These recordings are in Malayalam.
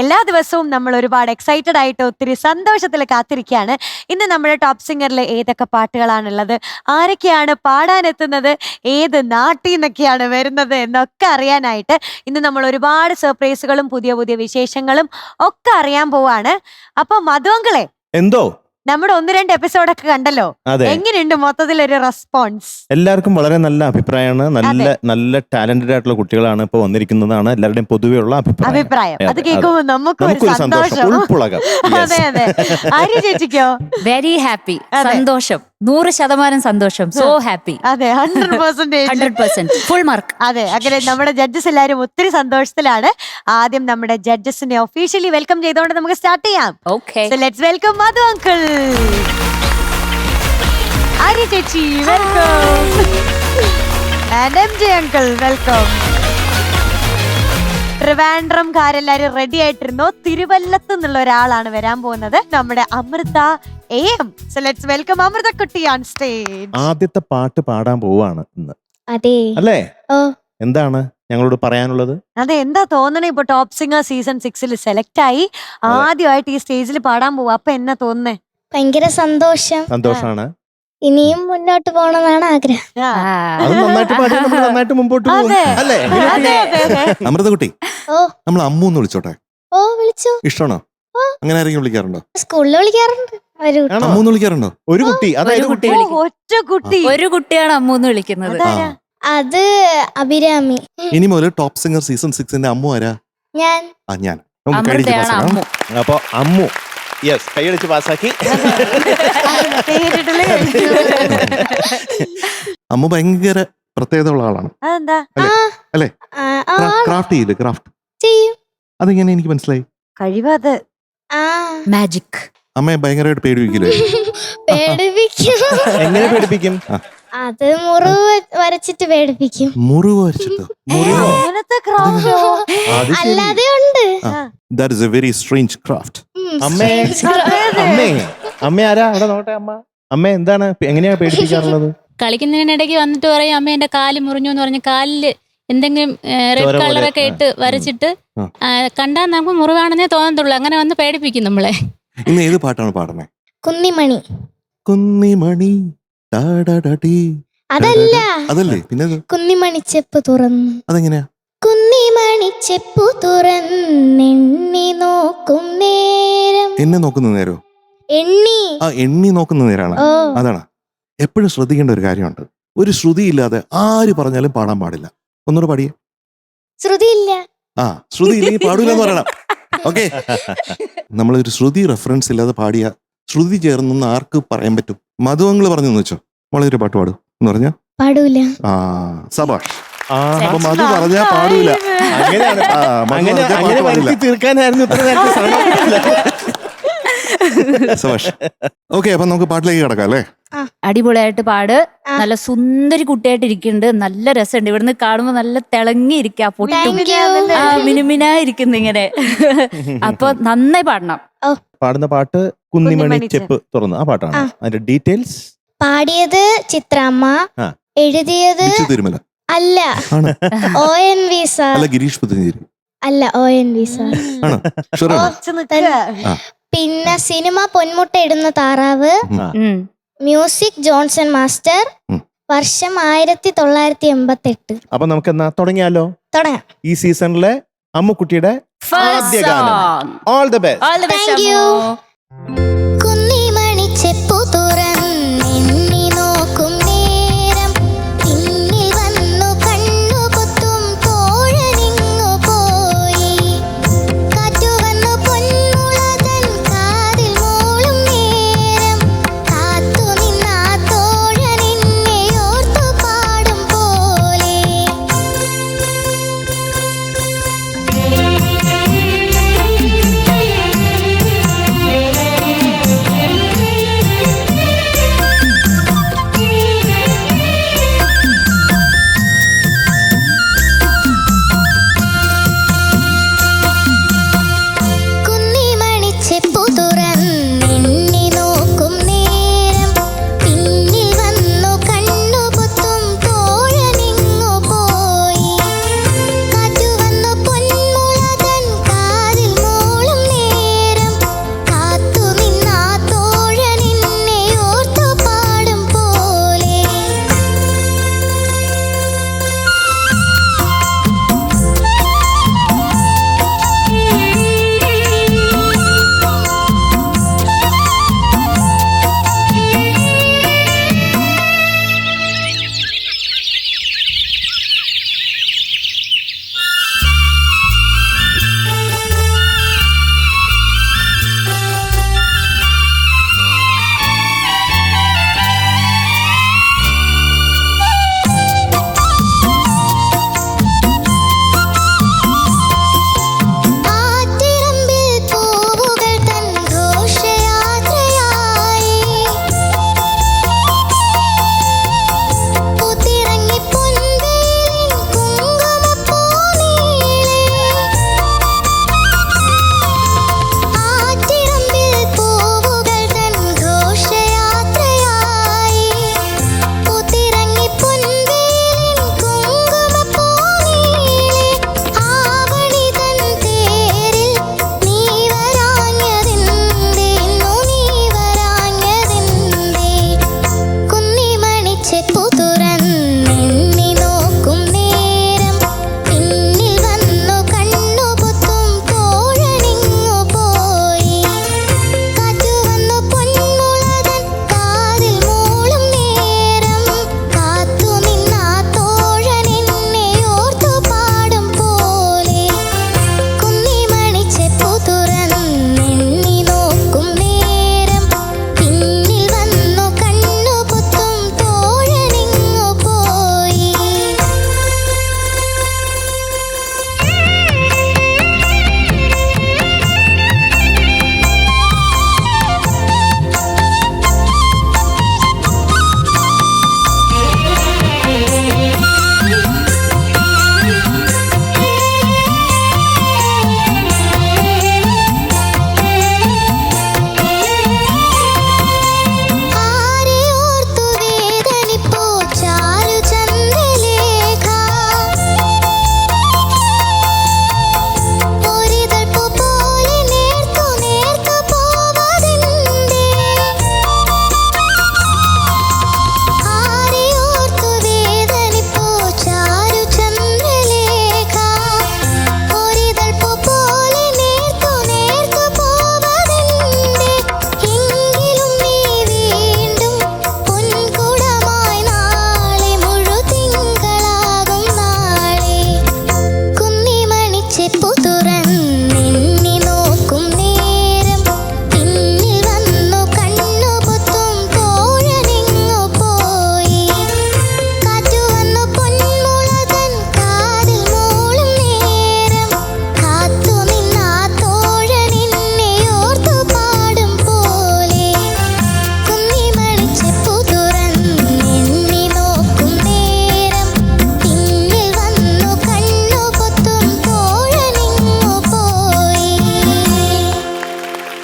എല്ലാ ദിവസവും നമ്മൾ ഒരുപാട് എക്സൈറ്റഡ് ആയിട്ട് ഒത്തിരി സന്തോഷത്തിൽ കാത്തിരിക്കുകയാണ്. ഇന്ന് നമ്മുടെ ടോപ്പ് സിംഗറിൽ ഏതൊക്കെ പാട്ടുകളാണുള്ളത്, ആരൊക്കെയാണ് പാടാനെത്തുന്നത്, ഏത് നാട്ടിൽ നിന്നൊക്കെയാണ് വരുന്നത് എന്നൊക്കെ അറിയാനായിട്ട് ഇന്ന് നമ്മൾ ഒരുപാട് സർപ്രൈസുകളും പുതിയ പുതിയ വിശേഷങ്ങളും ഒക്കെ അറിയാൻ പോവാണ്. അപ്പൊ മധുവങ്കളെ, എന്തോ നമ്മുടെ 1-2 എപ്പിസോഡൊക്കെ കണ്ടല്ലോ, എങ്ങനെയുണ്ട് മൊത്തത്തിൽ ഒരു റെസ്പോൺസ്? എല്ലാവർക്കും വളരെ നല്ല അഭിപ്രായമാണ്. നല്ല ടാലന്റഡ് ആയിട്ടുള്ള കുട്ടികളാണ് ഇപ്പൊ വന്നിരിക്കുന്നതാണ് എല്ലാവരുടെയും പൊതുവെയുള്ള അഭിപ്രായം. അത് കേൾക്കുമ്പോൾ നമുക്കൊരു സന്തോഷം. അതെ അതെ. ആര്യ ചേച്ചിക്കോ? വെരി ഹാപ്പി, സന്തോഷം, 100% സന്തോഷം, സോ ഹാപ്പി. അതെ, 100% ഫുൾ മാർക്ക്. അതെ, അങ്ങനെ നമ്മുടെ ജഡ്ജസ് എല്ലാവരും ഒത്തിരി സന്തോഷത്തിലാണ്. ആദ്യം നമ്മുടെ ജഡ്ജസിനെ ഒഫീഷ്യലി വെൽക്കം ചെയ്തുകൊണ്ട് നമുക്ക് സ്റ്റാർട്ട് ചെയ്യാം. Okay, let's welcome Madhu uncle. Arya ചേച്ചി welcome. And MJ uncle welcome. ട്രിവാൻഡ്രംകാരെല്ലാരും റെഡി ആയിട്ടിരുന്നോ? തിരുവല്ലത്ത് നിന്നുള്ള ഒരാളാണ് വരാൻ പോകുന്നത്, നമ്മുടെ Amrita AM. So let's welcome Amrita കുട്ടി on stage. ആദ്യത്തെ പാട്ട് പാടാൻ പോവാണ് ഇന്ന്, അതെ അല്ലേ? എന്താണ് ഞങ്ങളോട് പറയാനുള്ളത്? അതെ, എന്താ തോന്നണേ? ഇപ്പൊ ടോപ്പ് സിംഗർ സീസൺ 6 സെലക്ട് ആയി, ആദ്യമായിട്ട് ഈ സ്റ്റേജിൽ പാടാൻ പോവാ. അപ്പൊ എന്നാ തോന്നുന്നേ? ഭയങ്കര സന്തോഷാണ്. ഇനിയും മുന്നോട്ട് പോകണമെന്നാണ് ആഗ്രഹം. അത് നന്നായിട്ട് പാടി നമ്മൾ നന്നായിട്ട് മുമ്പോട്ട് പോകും, അല്ലേ? അമൃത കുട്ടി, നമ്മൾ അമ്മു എന്ന് വിളിച്ചോട്ടെ? വിളിച്ചു. ഇഷ്ടമാണോ? അങ്ങനെ ആരെങ്കിലും വിളിക്കാറുണ്ടോ? സ്കൂളിൽ വിളിക്കാറുണ്ട്. അമ്മൂന്ന് വിളിക്കാറുണ്ടോ? ഒരു കുട്ടി, അതായത് ഒറ്റ കുട്ടി, ഒരു കുട്ടിയാണ് അമ്മൂന്ന് വിളിക്കുന്നത്. അത് അഭിരാമി. ഇനി മുതൽ ടോപ്പ് സിംഗർ സീസൺ 6 അമ്മു ആരാ? ഞാൻ. അപ്പൊ അമ്മു കൈയടിച്ച് പാസ്സാക്കി. അമ്മ ഭയങ്കര പ്രത്യേകത ഉള്ള ആളാണ്, അല്ലേ? ക്രാഫ്റ്റ് ചെയ്യില്ല, ക്രാഫ്റ്റ് ചെയ്യും. അതെങ്ങനെ എനിക്ക് മനസ്സിലായി? കഴിവത് മാജിക്. അമ്മയെ ഭയങ്കരമായിട്ട് പേടിപ്പിക്കില്ലേ? എങ്ങനെ പേടിപ്പിക്കും? അത് മുറിവ് വരച്ചിട്ട് പേടിപ്പിക്കും. മുറിവ് വരച്ചിട്ടോ? അല്ലാതെ ഉണ്ട്. That is a very strange craft. അമ്മ ആരാ? അവിടെ നോട്ടെ. അമ്മ എന്താണ്, എങ്ങനെയാ പേടിപ്പിക്കാറുള്ളത്? കളിക്കുന്നതിനിടയ്ക്ക് വന്നിട്ട് പറയും, അമ്മ എന്റെ കാല് മുറിഞ്ഞു എന്ന് പറഞ്ഞ് കാലില് എന്തെങ്കിലും റെഡ് കളറൊക്കെ ഇട്ട് വരച്ചിട്ട് കണ്ടാൽ നമുക്ക് മുറിവാണെന്നേ തോന്നത്തുള്ളൂ. അങ്ങനെ വന്ന് പേടിപ്പിക്കും നമ്മളെ. ഇന്ന് ഏത് പാട്ടാണ് പാടുന്നത്? കുന്നിമണി. കുന്നിമണി അതല്ല, അതല്ലേ? പിന്നെ കുന്നിമണി ചെപ്പ് തുറന്നു. അതെങ്ങനെയാ? കുന്നിമണി ചെപ്പു തുറന്നെണ്ണി നോക്കും നേരം. എന്നെ നോക്കുന്ന നേരോ? എണ്ണി നോക്കുന്ന നേരാണ്. അതാണ് എപ്പോഴും ശ്രദ്ധിക്കേണ്ട ഒരു കാര്യമുണ്ട്. ഒരു ശ്രുതിയില്ലാതെ ആര് പറഞ്ഞാലും പാടാൻ പാടില്ല. ഒന്നുകൂടെ പാടിയേ. ശ്രുതിയില്ല. ശ്രുതി ഇല്ലെങ്കിൽ പാടൂലെന്ന് പറയണം. ഓക്കെ, നമ്മളൊരു ശ്രുതി റെഫറൻസ് ഇല്ലാതെ പാടിയ ശ്രുതി ചേർന്നെന്ന് ആർക്ക് പറയാൻ പറ്റും? മധുവങ്ങള് പറഞ്ഞു വെച്ചോ, വളരെ പാട്ട് പാടും എന്ന് പറഞ്ഞ പാടൂല. സബാഷ്. അപ്പൊ മധു പറഞ്ഞാ പാടൂല. അങ്ങനെയാണ് തീർക്കാനായിരുന്നു. ഓക്കെ, അപ്പൊ നമുക്ക് പാട്ടിലേക്ക് കിടക്കാം, അല്ലേ? അടിപൊളിയായിട്ട് പാട്. നല്ല സുന്ദരി കുട്ടിയായിട്ട് ഇരിക്കുന്നുണ്ട്. നല്ല രസമുണ്ട്. ഇവിടുന്ന് കാണുമ്പോ നല്ല തിളങ്ങിയിരിക്കാ, മിനുമിനായിരിക്കുന്നു ഇങ്ങനെ. അപ്പൊ നന്നായി പാടണം. പാടുന്ന പാട്ട് കുന്നിമണി ചെപ്പ് തുറന്നു, ആ പാട്ടാണ്. അതിന്റെ ഡീറ്റെയിൽസ് പാടിയത് ചിത്രമ്മ, എഴുതിയത് തിരുമല അല്ല, ONV സാർ. അല്ല, ഗിരീഷ് പുത്തഞ്ചേരി അല്ല, ONV സാർ. പിന്നെ സിനിമ പൊന്മുട്ട ഇടുന്ന താറാവ്, മ്യൂസിക് ജോൺസൺ മാസ്റ്റർ, വർഷം 1988. അപ്പൊ നമുക്ക് എന്നാ തുടങ്ങിയാലോ? തുടങ്ങാം. ഈ സീസണിലെ അമ്മുക്കുട്ടിയുടെ ആദ്യ ഗാനം. All the best. Thank you. കുന്നിമണി ചെപ്പു തുറന്നെണ്ണി നോക്കും നേരം, പിന്നിൽ വന്നു കണ്ണു പൊത്തും തോഴനിങ്ങു പോയി, കാറ്റു വന്നു പൊന്മുളതൻ കാതിൽ മൂളും നേരം, കാത്തു നിന്നാ തോഴനിന്നെ ഓർത്തു പാടും പോലെ.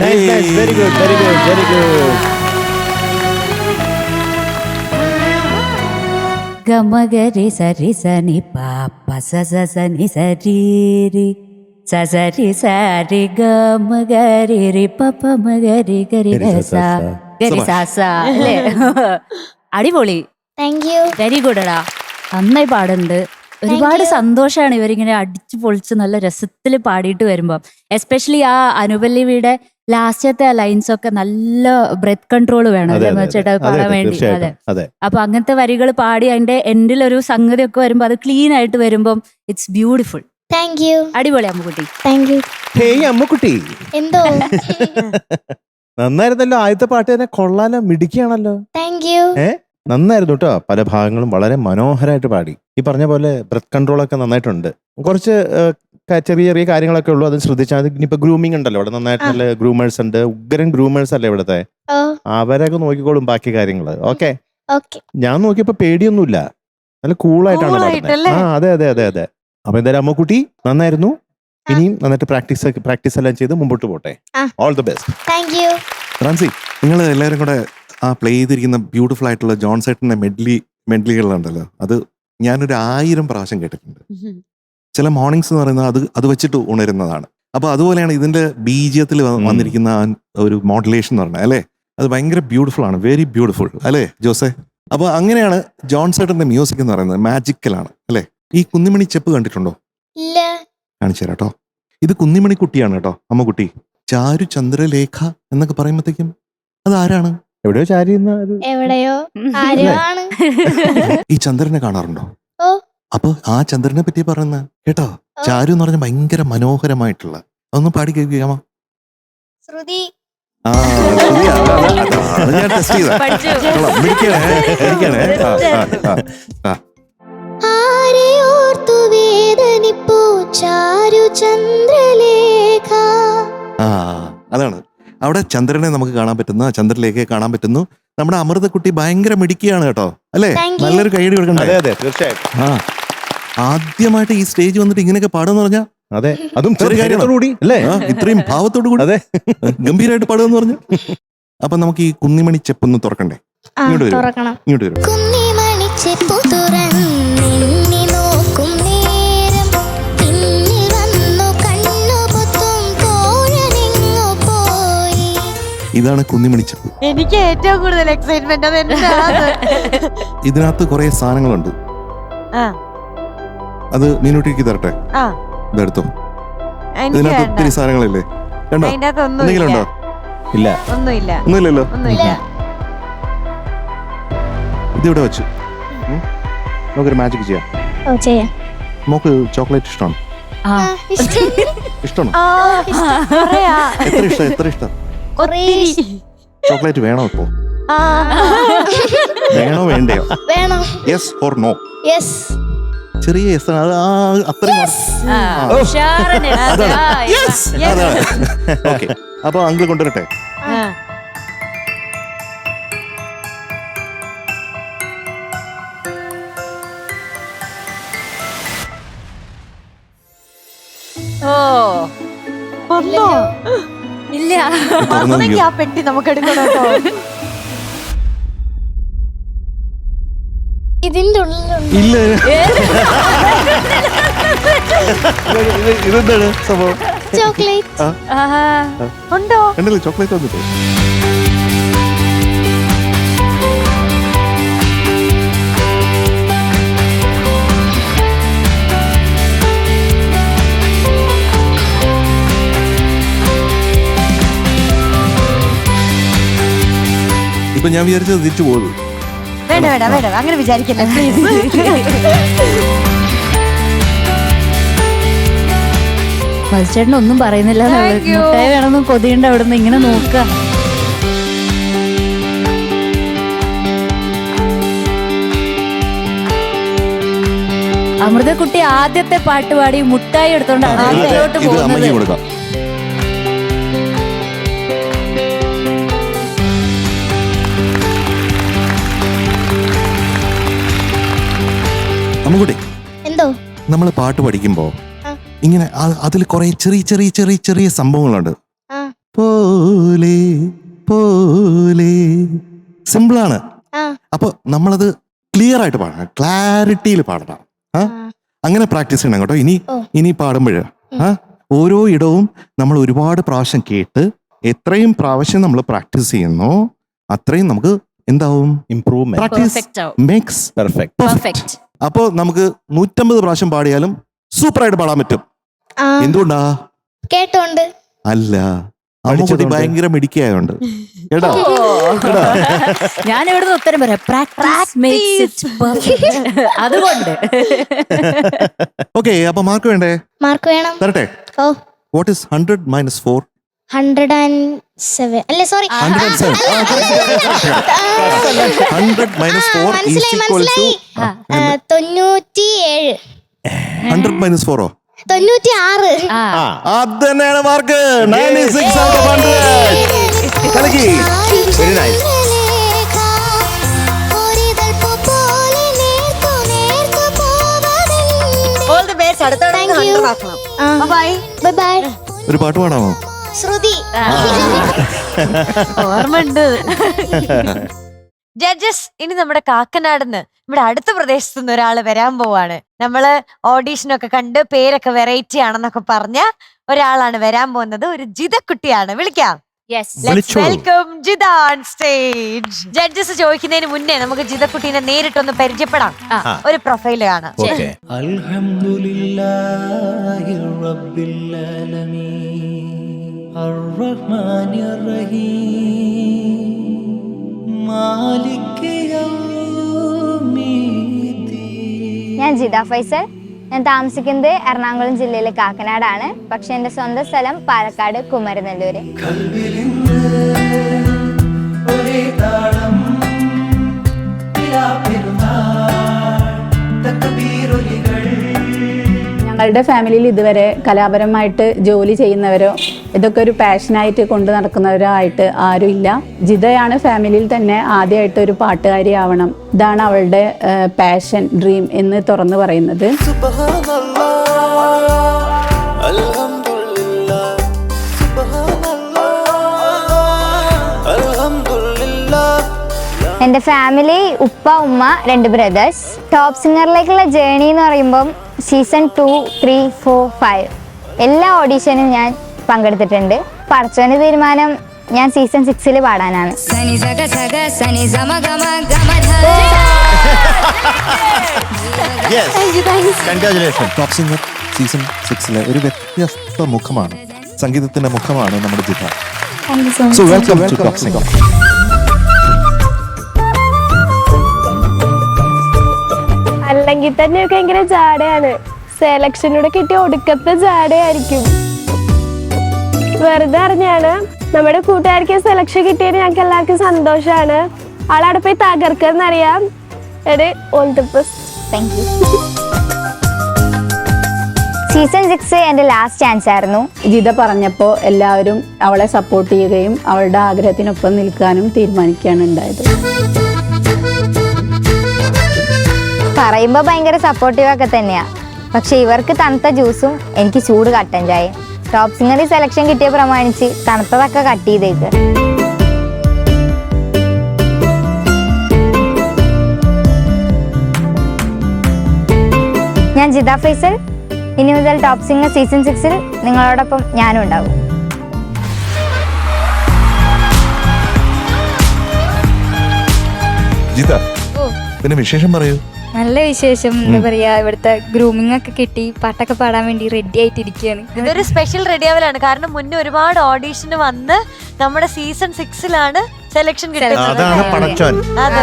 Very good very good very good. ഗമഗരി സരി സനി പാപ്പ സനി സരി സരി സരി ഗമഗരി രി പപ്പ മഗരി ഗരി രസ ഗരി സാസ അല്ലേ? അടിപൊളി, താങ്ക് യു. വെരി ഗുഡ് എടാ, നന്നായി പാടുന്നുണ്ട്. ഒരുപാട് സന്തോഷമാണ് ഇവരിങ്ങനെ അടിച്ചു പൊളിച്ച് നല്ല രസത്തിൽ പാടിയിട്ട് വരുമ്പോ. എസ്പെഷ്യലി ആ അനുപല്ലവിയുടെ ലാസ്റ്റത്തെ ആ ലൈൻസ് ഒക്കെ നല്ല ബ്രെത്ത് കൺട്രോൾ വേണം അതെ, അല്ലേ അതെ, ചേട്ടാ അതെ, പാടാൻ അതെ, വേണ്ടി. അതെ, തീർച്ചയായിട്ടും. അതെ. അപ്പൊ അങ്ങനത്തെ വരികൾ പാടി അതിന്റെ എൻഡിൽ ഒരു സംഗതി ഒക്കെ വരുമ്പോ അത് ക്ലീൻ ആയിട്ട് വരുമ്പം ഇറ്റ്സ് ബ്യൂട്ടിഫുൾ. Thank you. അടിപൊളി Ammukutty. Thank you. Hey Ammukutty, എന്തോ? നന്നായിരുന്നല്ലോ. ആദ്യത്തെ പാട്ട് തന്നെ കൊള്ളാലോ, മിടുക്കിയാണല്ലോ. Thank you. നന്നായിരുന്നു കേട്ടോ. പല ഭാഗങ്ങളും വളരെ മനോഹരമായിട്ട് പാടി. ഈ പറഞ്ഞ പോലെ ബ്രെത്ത് കൺട്രോൾ ഒക്കെ നന്നായിട്ടുണ്ട്. കുറച്ച് ചെറിയ ചെറിയ കാര്യങ്ങളൊക്കെ ഉള്ളൂ, അത് ശ്രദ്ധിച്ചാൽ. ഇനിയിപ്പോ ഗ്രൂമിംഗ് ഉണ്ടല്ലോ, ഇവിടെ നന്നായിട്ട് നല്ല ഗ്രൂമേഴ്സ് ഉണ്ട്. ഉഗ്രൻ ഗ്രൂമേഴ്സ് അല്ലേ ഇവിടുത്തെ. ഓ, അവരൊക്കെ നോക്കിക്കോളും ബാക്കി കാര്യങ്ങള്. ഓക്കെ. ഓക്കെ. ഞാൻ നോക്കിയപ്പോ പേടിയൊന്നുമില്ല, നല്ല കൂളായിട്ടാണ് Cool പാടുന്നത്. ആയിട്ടല്ലേ? ആ അതെ അതെ അതെ അതെ. അപ്പൊ എന്തായാലും അമ്മുക്കുട്ടി നന്നായിരുന്നു. ഇനിയും നന്നായിട്ട് പ്രാക്ടീസ് എല്ലാം ചെയ്ത് മുമ്പോട്ട് പോട്ടെ. ആ. All the best. Thank U. Francy, നിങ്ങൾ എല്ലാവരും കൂടെ ആ പ്ലേ ചെയ്തിരിക്കുന്ന ബ്യൂട്ടിഫുൾ ആയിട്ടുള്ള ജോൺ സൈറ്റിന്റെ മെഡ്ലികളുണ്ടല്ലോ, അത് ഞാനൊരു 1000 പ്രാവശ്യം കേട്ടിട്ടുണ്ട്. ചില മോർണിംഗ്സ് എന്ന് പറയുന്നത് അത് വെച്ചിട്ട് ഉണരുന്നതാണ്. അപ്പൊ അതുപോലെയാണ് ഇതിന്റെ ബീജത്തിൽ വന്നിരിക്കുന്ന ആ ഒരു മോഡുലേഷൻ എന്ന് പറഞ്ഞാൽ അല്ലേ, അത് ഭയങ്കര ബ്യൂട്ടിഫുൾ ആണ്. വെരി ബ്യൂട്ടിഫുൾ അല്ലേ ജോസെ? അപ്പൊ അങ്ങനെയാണ് ജോൺ സൈറ്റിന്റെ മ്യൂസിക് എന്ന് പറയുന്നത്. മാജിക്കലാണ് അല്ലേ? ഈ കുന്നിമണി ചെപ്പ് കണ്ടിട്ടുണ്ടോ? ഇല്ല. കാണിച്ചു തരാം കേട്ടോ. ഇത് കുന്നിമണി കുട്ടിയാണ് കേട്ടോ, അമ്മക്കുട്ടി. ചാരു ചന്ദ്രലേഖ എന്നൊക്കെ പറയുമ്പോഴത്തേക്കും അത് ആരാണ്? എവിടെയോ ചാരി എവിടെയോ ആരോ ആണ്. ഈ ചന്ദ്രനെ കാണാറുണ്ടോ? ഓ. അപ്പൊ ആ ചന്ദ്രനെ പറ്റി പറയുന്ന കേട്ടോ. ചാരു എന്ന് പറഞ്ഞാൽ ഭയങ്കര മനോഹരമായിട്ടുള്ള. അതൊന്ന് പാടി കേൾക്കാമോ? ശ്രുതി. ആ, ശരിയാ. അത് ഞാൻ ടെസ്റ്റ് ചെയ്താ. കൊള്ളാം, മിടുക്കിയാണ്, മിടുക്കിയാണ്. ആരെയോർത്തു വേദനിപ്പൂ ചാരു ചന്ദ്രലേഖ. ആ, അതാണ് അവിടെ ചന്ദ്രനെ നമുക്ക് കാണാൻ പറ്റുന്നു, ചന്ദ്രലേഖയെ കാണാൻ പറ്റുന്നു. നമ്മുടെ അമൃതക്കുട്ടി ഭയങ്കര മിടുക്കിയാണ് കേട്ടോ അല്ലേ? Thank you. നല്ലൊരു കൈയടി കൊടുക്കണ്ടേ? അതെ അതെ തീർച്ചയായിട്ടും. ആ, ആദ്യമായിട്ട് ഈ സ്റ്റേജ് വന്നിട്ട് ഇങ്ങനെയൊക്കെ പാടുമെന്ന് പറഞ്ഞാൽ അതെ, അതും ചെറിയ കാര്യമാണ്. കൂടി അല്ലേ? ഇത്രയും ഭാവത്തോടു കൂടി അതെ, ഗംഭീരമായിട്ട് പാടുമെന്ന് പറഞ്ഞു. അപ്പൊ നമുക്ക് ഈ കുന്നിമണി ചെപ്പൊന്ന് തുറക്കണ്ടേ? ആ, ഇങ്ങോട്ട് വരും, തുറക്കണം. ഇങ്ങോട്ട് വരും. കുന്നിമണിച്ചെപ്പു തുറന്നെണ്ണി നോക്കും നേരം പിന്നിൽ വന്നു കണ്ണുപൊത്തും തോഴനിങ്ങു പോയി. ഇതാണ് കുന്നിമണി ചെപ്പ്. എനിക്ക് ഏറ്റവും കൂടുതൽ എക്സൈറ്റ്മെന്റ് അത് എന്താണ്? ഇതിനകത്ത് കുറെ സാധനങ്ങളുണ്ട്. ആ, അത് മീനൂട്ടിക്ക് തരട്ടെ? ആ, ഇതെടുത്തോ. എനിക്ക് ഇതിനകത്ത് വേണ്ട. ഒത്തിരി സാധനങ്ങളില്ലേ? കണ്ടോ? അതിന്റെ അകത്ത് എന്തെങ്കിലും ഒന്നുമില്ല. ഉണ്ടോ? ഇല്ല. ഒന്നുമില്ല, ഒന്നുമില്ലല്ലോ. ഒന്നുമില്ല. ഇതിവിടെ വെച്ച് നമുക്കൊരു മാജിക് ചെയ്യാം. ഓ, ചെയ്യാം. നമുക്ക് ചോക്ലേറ്റ് ഇഷ്ടമാണ്? ആ, ആ, ഇഷ്ടം. ഇഷ്ടമാണോ? ആ, പറയാ. എത്ര ഇഷ്ടം? ഒത്തിരി. ചോക്ലേറ്റ് വേണോ ഇപ്പോ? ആ, വേണോ വേണ്ടയോ? വേണം. Yes or no? യെസ്. ചെറിയ യെസ് ആണ്. അത് അത്രയും ആ, ഉഷാറന്നെ. ആ, Yes! അതാണ്. ഓക്കെ, അപ്പൊ അങ്കിൾ കൊണ്ടുവരട്ടെ. ആ. ഓ വന്നോ? ഇല്ല. വന്നെങ്കി ആ പെട്ടി നമുക്ക് എടുക്കണം കേട്ടോ. ഇതിന്റെ ഉള്ളിലുണ്ട്. ഇല്ല. ഇതെന്താണ് സംഭവം? ചോക്ലേറ്റ്. ആഹാ. ഉണ്ടോ? കണ്ടില്ലേ ചോക്ലേറ്റ് വന്നിട്ട്? ഇപ്പൊ ഞാൻ വിചാരിച്ചത് തിരിച്ചു പോകുന്നു. വേണ്ട വേണ്ട വേണ്ട, അങ്ങനെ വിചാരിക്കല്ലേ പ്ലീസ്. മത്സ്യേട്ടൻ ഒന്നും പറയുന്നില്ല. Thank you. മുട്ടായി വേണമെന്ന് കൊതിയുണ്ട് അവിടുന്ന് ഇങ്ങനെ നോക്ക. അമൃതക്കുട്ടി ആദ്യത്തെ പാട്ട് പാടി മുട്ടായി എടുത്തോണ്ടാണ് ഇതിലോട്ട് ഇത് പോകുന്നത്. അമ്മയ്ക്ക് കൊടുക്കാം. അമ്മുകുട്ടി, എന്തോ? നമ്മൾ പാട്ട് പഠിക്കുമ്പോ ആ. ഇങ്ങനെ അതിൽ കുറെ ചെറിയ ചെറിയ ചെറിയ ചെറിയ സംഭവങ്ങളുണ്ട്. ആ. പോലെ പോലെ സിമ്പിളാണ്. ആ. അപ്പൊ നമ്മളത് ക്ലിയർ ആയിട്ട് പാടണം, ക്ലാരിറ്റിയിൽ പാടണം. അങ്ങനെ പ്രാക്ടീസ് ചെയ്യണം കേട്ടോ. ഇനി പാടുമ്പോഴ് ഓരോ ഇടവും നമ്മൾ ഒരുപാട് പ്രാവശ്യം കേട്ട് എത്രയും പ്രാവശ്യം നമ്മൾ പ്രാക്ടീസ് ചെയ്യുന്നോ അത്രയും നമുക്ക് എന്താവും, ഇംപ്രൂവ്മെന്റ്. പ്രാക്ടീസ് Perfect ആവും. Makes perfect. പെർഫെക്റ്റ്. അപ്പോ നമുക്ക് 150 പ്രാവശ്യം പാടിയാലും സൂപ്പറായിട്ട് പാടാൻ പറ്റും. ആ, എന്തുകൊണ്ടാ? കേട്ടോണ്ട്. അല്ല, അമ്മുകുട്ടി പഠിച്ചതുകൊണ്ട്. ഭയങ്കര മിടുക്കിയായോണ്ട് കേട്ടോ. കേട്ടോ? ഞാൻ ഇവിടുന്ന് ഉത്തരം പറയാം. Practice makes it perfect. അതുകൊണ്ട് ഓക്കെ, അപ്പൊ മാർക്ക് വേണ്ടേ? മാർക്ക് വേണം. തരട്ടെ. ഓ, വാട്ട് ഇസ് 100 - 4? 107. അല്ലേ, സോറി. 107. 100 - 4 is equal to 97. 100 - 4. 96. അത് തന്നെയാണ് മാർക്ക്. 96 out of 100. കലക്കി. Very nice. All the best. അടുത്ത Thank you. 100 ആക്കണം. ബൈ. Bye bye. ഒരു പാട്ട് പാടാമോ? ശ്രുതി. ഓർമ്മയുണ്ട്. ജഡ്ജസ്, ഇനി നമ്മുടെ കാക്കനാടുന്ന് ഇവിടെ അടുത്ത പ്രദേശത്ത് നിന്ന് ഒരാള് വരാൻ പോവാണ്. നമ്മള് ഓഡീഷനൊക്കെ കണ്ട് പേരൊക്കെ വെറൈറ്റി ആണെന്നൊക്കെ പറഞ്ഞ ഒരാളാണ് വരാൻ പോകുന്നത്. ഒരു ജിതക്കുട്ടിയാണ്. വിളിക്കാം. വിളിച്ചോളൂ. Welcome Jitha on stage. Judges ചോദിക്കുന്നതിന് മുന്നേ നമുക്ക് ജിതക്കുട്ടീനെ നേരിട്ടൊന്ന് പരിചയപ്പെടാം. ഒരു പ്രൊഫൈല് കാണാം. ഓക്കെ. അൽഹംദുലില്ലാഹി റബ്ബിൽ ആലമീൻ അർറഹ്മാനിർ റഹീം മാലിക് യൗമിദ്ദീൻ. ഞാൻ ജിത ഫൈസൽ. ഞാൻ താമസിക്കുന്നത് എറണാകുളം ജില്ലയിലെ കാക്കനാടാണ്. പക്ഷെ എൻ്റെ സ്വന്തം സ്ഥലം പാലക്കാട് കുമരനെല്ലൂര്. കൽവിലിന്ന് ഒരേ താളം പെരുന്നാൾ തക്ബീറൊലികൾ. ഞങ്ങളുടെ ഫാമിലിയിൽ ഇതുവരെ കലാപരമായിട്ട് ജോലി ചെയ്യുന്നവരോ ഇതൊക്കെ ഒരു പാഷനായിട്ട് കൊണ്ടു നടക്കുന്നവരോ ആയിട്ട് ആരും ഇല്ല. ജിതയാണ് ഫാമിലിയിൽ തന്നെ ആദ്യമായിട്ട് ഒരു പാട്ടുകാരി ആവണം, ഇതാണ് അവളുടെ പാഷൻ, ഡ്രീം എന്ന് തുറന്നു പറയുന്നത്. എൻ്റെ ഫാമിലി ഉപ്പ, ഉമ്മ, 2 ബ്രദേഴ്സ്. ടോപ്പ് സിംഗറിലേക്കുള്ള ജേണി എന്ന് പറയുമ്പം സീസൺ 2, 3, 4, 5 എല്ലാ ഓഡീഷനും ഞാൻ പങ്കെടുത്തിട്ടുണ്ട്. പടച്ചോന്റെ തീരുമാനം ഞാൻ സീസൺ 6 പാടാനാണ്. കൺഗ്രാജുലേഷൻ. ടോപ്പ് സിംഗർ സീസൺ 6 ഒരു വ്യത്യസ്ത മുഖമാണ്, സംഗീതത്തിന്റെ മുഖമാണ് നമ്മുടെ Jitha. So welcome to top singer. അല്ലെങ്കിൽ തന്നെ ഭയങ്കര ജാടയാണ്. സെലക്ഷനൂടെ കിട്ടിയ ഒടുക്കത്തെ ജാടയായിരിക്കും. വെറുതെ അറിഞ്ഞാണ്. നമ്മുടെ കൂട്ടുകാർക്ക് സെലക്ഷൻ കിട്ടിയതിന് ഞങ്ങൾക്ക് എല്ലാവർക്കും സന്തോഷമാണ്. ആളവിടെ പോയി തകർക്കെന്നറിയാം. All the best. Thank you. Season 6 എൻ്റെ ലാസ്റ്റ് ചാൻസ് ആയിരുന്നു. ജിത പറഞ്ഞപ്പോൾ എല്ലാവരും അവളെ സപ്പോർട്ട് ചെയ്യുകയും അവളുടെ ആഗ്രഹത്തിനൊപ്പം നിൽക്കാനും തീരുമാനിക്കുകയാണ് ഉണ്ടായത്. പറയുമ്പോൾ ഭയങ്കര സപ്പോർട്ടീവൊക്കെ തന്നെയാ. പക്ഷെ ഇവർക്ക് തണുത്ത ജ്യൂസും എനിക്ക് ചൂട് കട്ടൻ ചായയും. ടോപ്പ് സിംഗറിൽ സെലക്ഷൻ കിട്ടിയ പ്രമാണിച്ച് തണുത്തതൊക്കെ കട്ട് ചെയ്തേക്ക്. ഞാൻ ജിത ഫൈസൽ. ഇനി മുതൽ ടോപ്പ് സിംഗർ സീസൺ 6 നിങ്ങളോടൊപ്പം ഞാനും ഉണ്ടാവും. ജിത, പിന്നെ വിശേഷം പറയൂ. നല്ല വിശേഷം. എന്താ പറയാ, ഇവിടുത്തെ ഗ്രൂമിംഗ് ഒക്കെ കിട്ടി, പാട്ടൊക്കെ പാടാൻ വേണ്ടി റെഡി ആയിട്ടിരിക്കുകയാണ്. ഇതൊരു സ്പെഷ്യൽ റെഡിയാവലാണ്. കാരണം മുന്നേ ഒരുപാട് ഓഡീഷന് വന്ന് നമ്മുടെ സീസൺ 6 സെലക്ഷൻ കിട്ടുന്നത്. അതാണ് പടച്ചോൻ. അതെ.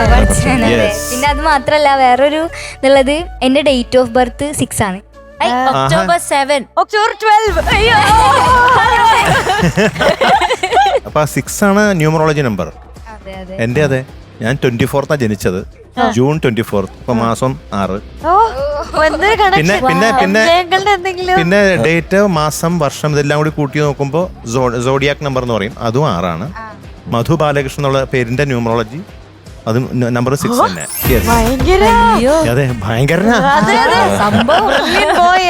Yes. പിന്നെ അത് മാത്രല്ല, വേറൊരു ഇതുള്ളത്, എന്റെ ഡേറ്റ് ഓഫ് ബർത്ത് 6 ആണ്. October 7. October 12. അയ്യോ. അപ്പൊ 6 ആണ് ന്യൂമറോളജി നമ്പർ. എന്റെ അതെ, ഞാൻ 24 ജനിച്ചത്, ജൂൺ 24. ഇപ്പൊ മാസം 6. ഓ, എന്തൊരു connection. വിജയങ്ങളുടെ എന്തെങ്കിലും. പിന്നെ ഡേറ്റ്, മാസം, വർഷം ഇതെല്ലാം കൂടി കൂട്ടി നോക്കുമ്പോ സോഡിയാക് നമ്പർ എന്ന് പറയും, അതും 6 ആണ്. മധു ബാലകൃഷ്ണൻ എന്നുള്ള പേരിന്റെ ന്യൂമറോളജി അതും നമ്പർ 6 തന്നെ. Yes. ഭയങ്കര അതെ ഭയങ്കരനാ. സംഭവം brilliant boy.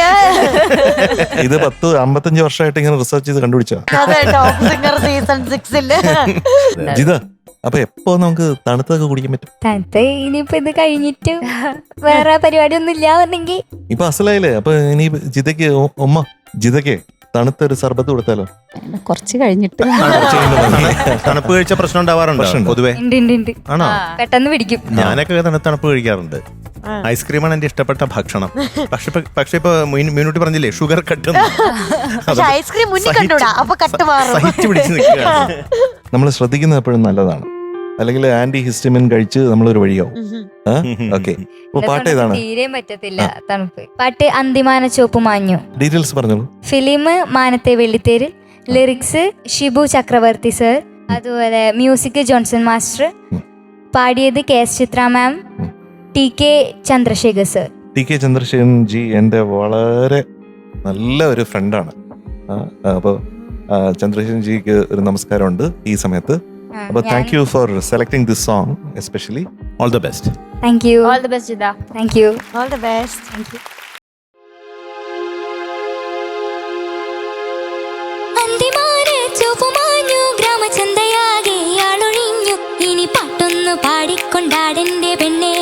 ഇത് 55 വർഷമായിട്ട് ഇങ്ങനെ റിസർച്ച് ചെയ്ത് കണ്ടുപിടിച്ചാ. അതെ, ടോപ്പ് സിംഗർ സീസൺ 6-ല്. ജിത, അപ്പൊ എപ്പോ നമുക്ക് തണുത്തൊക്കെ കുടിക്കാൻ പറ്റും? തണുത്ത് ഇനിയിപ്പോ ഇത് കഴിഞ്ഞിട്ട് വേറെ പരിപാടി ഒന്നും ഇല്ല പറഞ്ഞെങ്കിൽ ഇപ്പൊ അസലായില്ലേ? അപ്പൊ ഇനി ജിതയ്ക്ക് ജിതയ്ക്ക് തണുത്തൊരു സർബത്ത് കൊടുത്താലോ? കുറച്ച് കഴിഞ്ഞിട്ട് തണുപ്പ് കഴിച്ച പ്രശ്നം ഉണ്ടാവാറുണ്ടോ പ്രശ്നമുണ്ടോ? പൊതുവെ? ഉണ്ട് ആണോ? പെട്ടെന്ന് പിടിക്കും. ഞാനൊക്കെ തണുപ്പ് കഴിക്കാറുണ്ട്. ഐസ്ക്രീമാണ് എന്റെ ഇഷ്ടപ്പെട്ട ഭക്ഷണം. പക്ഷെ ഇപ്പൊ മീനുട്ടി പറഞ്ഞില്ലേ ഷുഗർ കട്ട്. പക്ഷെ ഐസ്ക്രീം മുന്നിൽ കണ്ടൂടാ, അപ്പൊ കട്ട് മാറും. സഹിച്ചു പിടിച്ച് നിൽക്കുകയാണ്. നമ്മൾ ശ്രദ്ധിക്കുന്നത് എപ്പോഴും നല്ലതാണ്. അല്ലെങ്കിൽ ആന്റി ഹിസ്റ്റമിൻ കഴിച്ച് നമ്മളൊരു വഴിയാവും. ഓക്കെ, അപ്പൊ പാട്ട് ഏതാണ്? തീരെ പറ്റത്തില്ല തണുപ്പ്. പാട്ട് അന്തിമാന ചുവപ്പ് മാഞ്ഞു. ഡീറ്റെയിൽസ് പറഞ്ഞോളൂ. ഫിലിം മാനത്തെ വെള്ളിത്തേരിൽ, ലിറിക്സ് ഷിബു ചക്രവർത്തി സർ, അതുപോലെ മ്യൂസിക് ജോൺസൺ മാസ്റ്റർ, പാടിയത് KS Chithra ma'am, TK Chandrasekhar sir. TK Chandrasekharan ji എൻ്റെ വളരെ നല്ല ഒരു ഫ്രണ്ടാണ്. അപ്പോൾ ചന്ദ്രശേഖരൻ ജിക്ക് ഒരു നമസ്കാരമുണ്ട് ഈ സമയത്ത്. അപ്പോൾ thank you for selecting this song especially. All the best. Thank you. All the best Jitha. Thank you. All the best. Thank you. ഗ്രാമചന്തയാകെ ആളൊഴിഞ്ഞു, ഇനി പാട്ടൊന്നു പാടിക്കൊണ്ടാടെന്റെ പെണ്ണെ.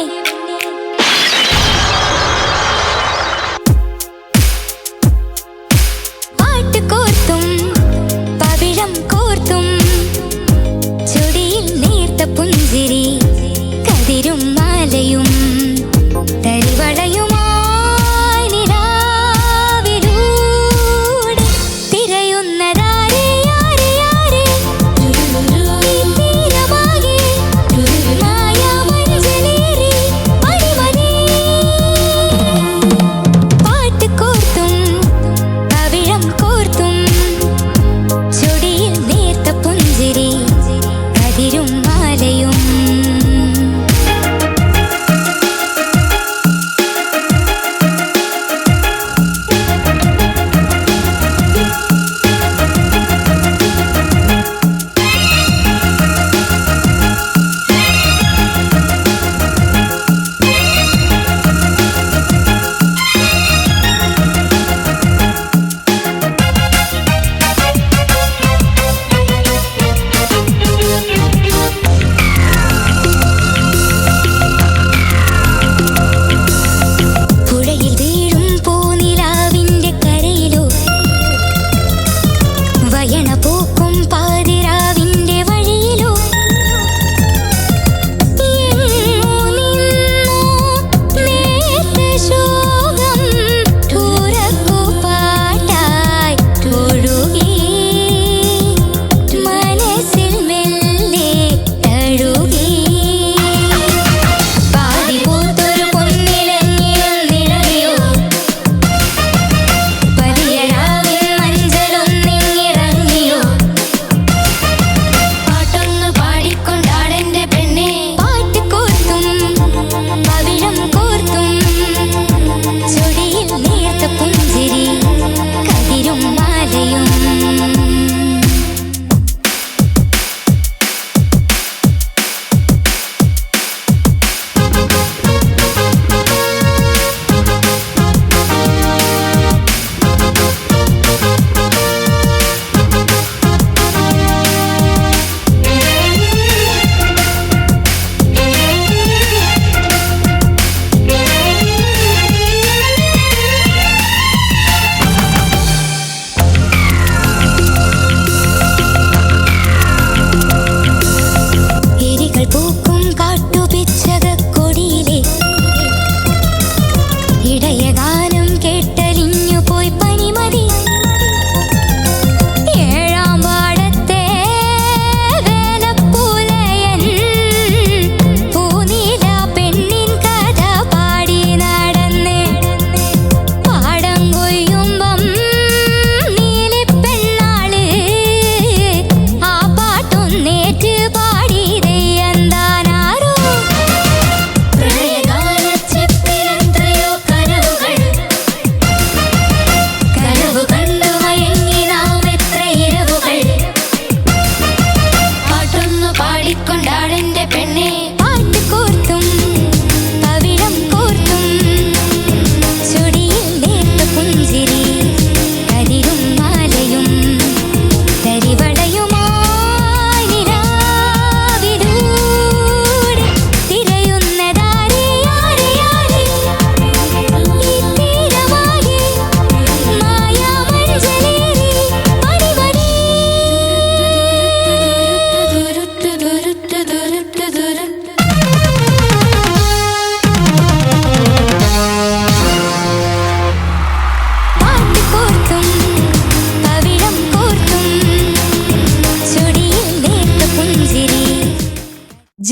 പാട്ട് കോർത്തും പവിഴം കോർത്തും ചുടിയിൽ നേർത്ത പുഞ്ചിരി, കതിരും മാലയും തരിവളയുമായി നിലാവിലൂടെ തിരയുന്നതാരേ ആരേ ആരേ, ഈ തീരമാകെ മായാമഞ്ചലേറി അടിമനേ. പാട്ട് കോർത്തും പവിഴം കോർത്തും ചുടിയിൽ നേർത്ത പുഞ്ചിരി, കതിരും മാലയും. പുഴയിൽ വീഴും പൂനിലാവിന്റെ കരയിലോ, വയണ പൂക്കും പാതിരാവിന്റെ വഴിയിലോ, എങ്ങോ നിന്നോ നേർത്ത ശോകം ഉറക്കു പാട്ടായി ഒഴുകി, മനസ്സിൽ മെല്ലെ തഴുകി. പാതി പൂത്തൊരു പൊന്നിലഞ്ഞിലും നിറവിയോ, പതിയഴാവിൻ മഞ്ചലൊന്നിങ്ങിറങ്ങിയോ,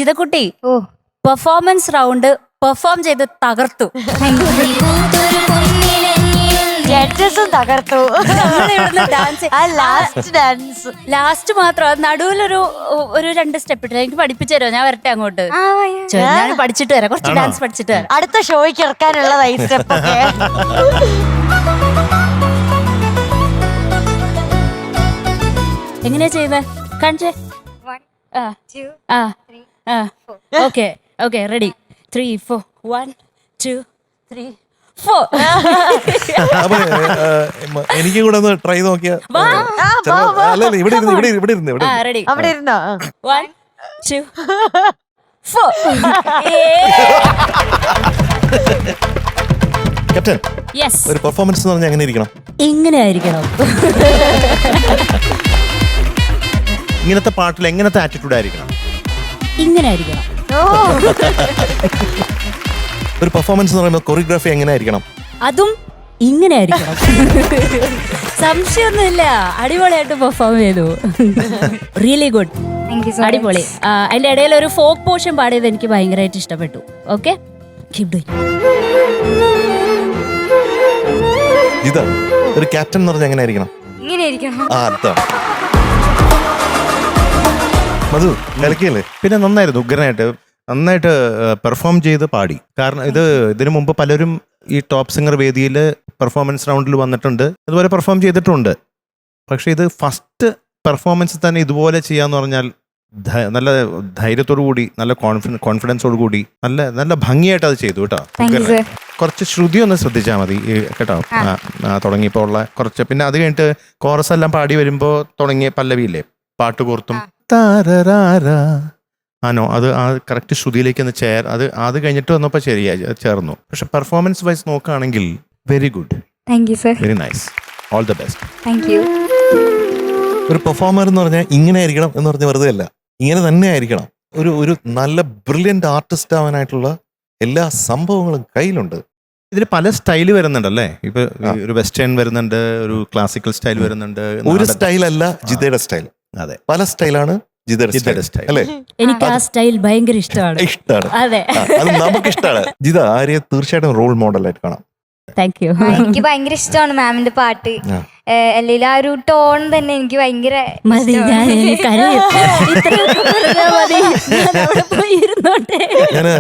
ജിതക്കുട്ടി ഓ പെർഫോമൻസ് റൗണ്ട് പെർഫോം ചെയ്ത് തകർത്തു. ജഡ്ജസും തകർത്തു. ഡാൻസ് ലാസ്റ്റ് ഡാൻസ് ലാസ്റ്റ് മാത്രം നടുവിലൊരു ഒരു 2 സ്റ്റെപ്പ് ഇട്ടില്ല. എനിക്ക് പഠിപ്പിച്ചു തരുമോ? ഞാൻ വരട്ടെ അങ്ങോട്ട്. ഞാൻ പഠിച്ചിട്ട് വരാം, കുറച്ച് ഡാൻസ് പഠിച്ചിട്ട് വരാം. അടുത്ത ഷോയ്ക്ക് ഇറക്കാനുള്ളതായി സ്റ്റെപ്പ് ഒക്കെ. എങ്ങനെയാ ചെയ്തേ? കാണിച്ചേ. 1 2 ഓക്കെ ഓക്കെ റെഡി. 3 4 1 2 3 4. അപ്പൊ എനിക്കും കൂടെ ഒന്ന് ട്രൈ നോക്കിയാ അല്ലല്ല ഇവിടെ ഇരുന്ന് റെഡി. അവിടെ ഇരുന്നോ? 1 2 4. Captain, yes. ഒരു പെർഫോമൻസ് എന്ന് പറഞ്ഞാൽ എങ്ങനെ ഇരിക്കണം? ഇങ്ങനെ ആയിരിക്കണം. ഇങ്ങനത്തെ പാട്ടിൽ എങ്ങനത്തെ ആറ്റിറ്റ്യൂഡ് ആയിരിക്കണം? ഇങ്ങനെ ആയിരിക്കണം. ഒരു പെർഫോമൻസ് എന്ന് പറയുമ്പോൾ കൊറിയോഗ്രാഫി എങ്ങനെ ആയിരിക്കണം? അതും ഇങ്ങനെ ആയിരിക്കണം. സംശയമൊന്നുമില്ല, അടിപൊളിയായിട്ട് പെർഫോം ചെയ്തു. റിയലി ഗുഡ്, അടിപൊളി. അതിന്റെ ഇടയിൽ ഒരു ഫോക്ക് പോർഷൻ പാടിയത് എനിക്ക് ഭയങ്കരമായിട്ട് ഇഷ്ടപ്പെട്ടു. Okay, keep doing. ജിത, ഒരു ക്യാപ്റ്റൻ എന്ന് പറഞ്ഞാൽ എങ്ങനെ ആയിരിക്കണം? ഇങ്ങനെ ഇരിക്കണം. അതാണ് മധു ഇലക്കിയല്ലേ? പിന്നെ നന്നായിരുന്നു, ഉഗ്രനായിട്ട് നന്നായിട്ട് പെർഫോം ചെയ്ത് പാടി. കാരണം ഇതിനു മുമ്പ് പലരും ഈ ടോപ്പ് സിംഗർ വേദിയിൽ പെർഫോമൻസ് റൗണ്ടിൽ വന്നിട്ടുണ്ട്, അതുപോലെ പെർഫോം ചെയ്തിട്ടുണ്ട്. പക്ഷെ ഇത് ഫസ്റ്റ് പെർഫോമൻസ് തന്നെ ഇതുപോലെ ചെയ്യാന്ന് പറഞ്ഞാൽ നല്ല ധൈര്യത്തോടു കൂടി, നല്ല കോൺഫിഡൻസോട് കൂടി, നല്ല ഭംഗിയായിട്ട് അത് ചെയ്തു കേട്ടോ. കുറച്ച് ശ്രുതി ഒന്ന് ശ്രദ്ധിച്ചാൽ മതി കേട്ടോ. തുടങ്ങിയപ്പോൾ ഉള്ള കുറച്ച്, പിന്നെ അത് കഴിഞ്ഞിട്ട് കോറസ് എല്ലാം പാടി വരുമ്പോൾ തുടങ്ങിയ പല്ലവിയില്ലേ, പാട്ട് കോർത്തും ആനോ അത് ആ കറക്റ്റ് ശ്രുതിയിലേക്ക് ഒന്ന് അത് കഴിഞ്ഞിട്ട് വന്നപ്പോൾ ശരിയായി ചേർന്നു. പക്ഷെ പെർഫോമൻസ് വൈസ് നോക്കുകയാണെങ്കിൽ very good, very nice, all the best. Thank U. ഒരു പെർഫോമർ എന്ന് പറഞ്ഞാൽ ഇങ്ങനെ ആയിരിക്കണം എന്ന് പറഞ്ഞാൽ വെറുതെ അല്ല, ഇങ്ങനെ തന്നെ ആയിരിക്കണം. ഒരു നല്ല ബ്രില്യൻ്റ് ആർട്ടിസ്റ്റ് ആവാനായിട്ടുള്ള എല്ലാ സംഭവങ്ങളും കയ്യിലുണ്ട്. ഇതിൽ പല സ്റ്റൈല് വരുന്നുണ്ടല്ലേ? ഇപ്പൊ ഒരു വെസ്റ്റേൺ വരുന്നുണ്ട്, ഒരു ക്ലാസിക്കൽ സ്റ്റൈൽ വരുന്നുണ്ട്. ഒരു സ്റ്റൈലല്ല ജിതയുടെ സ്റ്റൈൽ, അതെ, പല സ്റ്റൈലാണ് ജിതയുടെ സ്റ്റൈൽ അല്ലേ? എനിക്ക് ആ സ്റ്റൈൽ ഭയങ്കര ഇഷ്ടമാണ്. അതെ, അത് നമുക്ക് ഇഷ്ടമാണ്. ജിത ആര്യെ തീർച്ചയായിട്ടും റോൾ മോഡലായിട്ട് കാണാം. Thank you. എനിക്ക് ഭയങ്കര ഇഷ്ടമാണ് മാമിന്റെ പാട്ട്. അല്ലെങ്കിൽ ആ ഒരു ടോൺ തന്നെ എനിക്ക് ഭയങ്കര മതി. ഞാൻ ഞാന്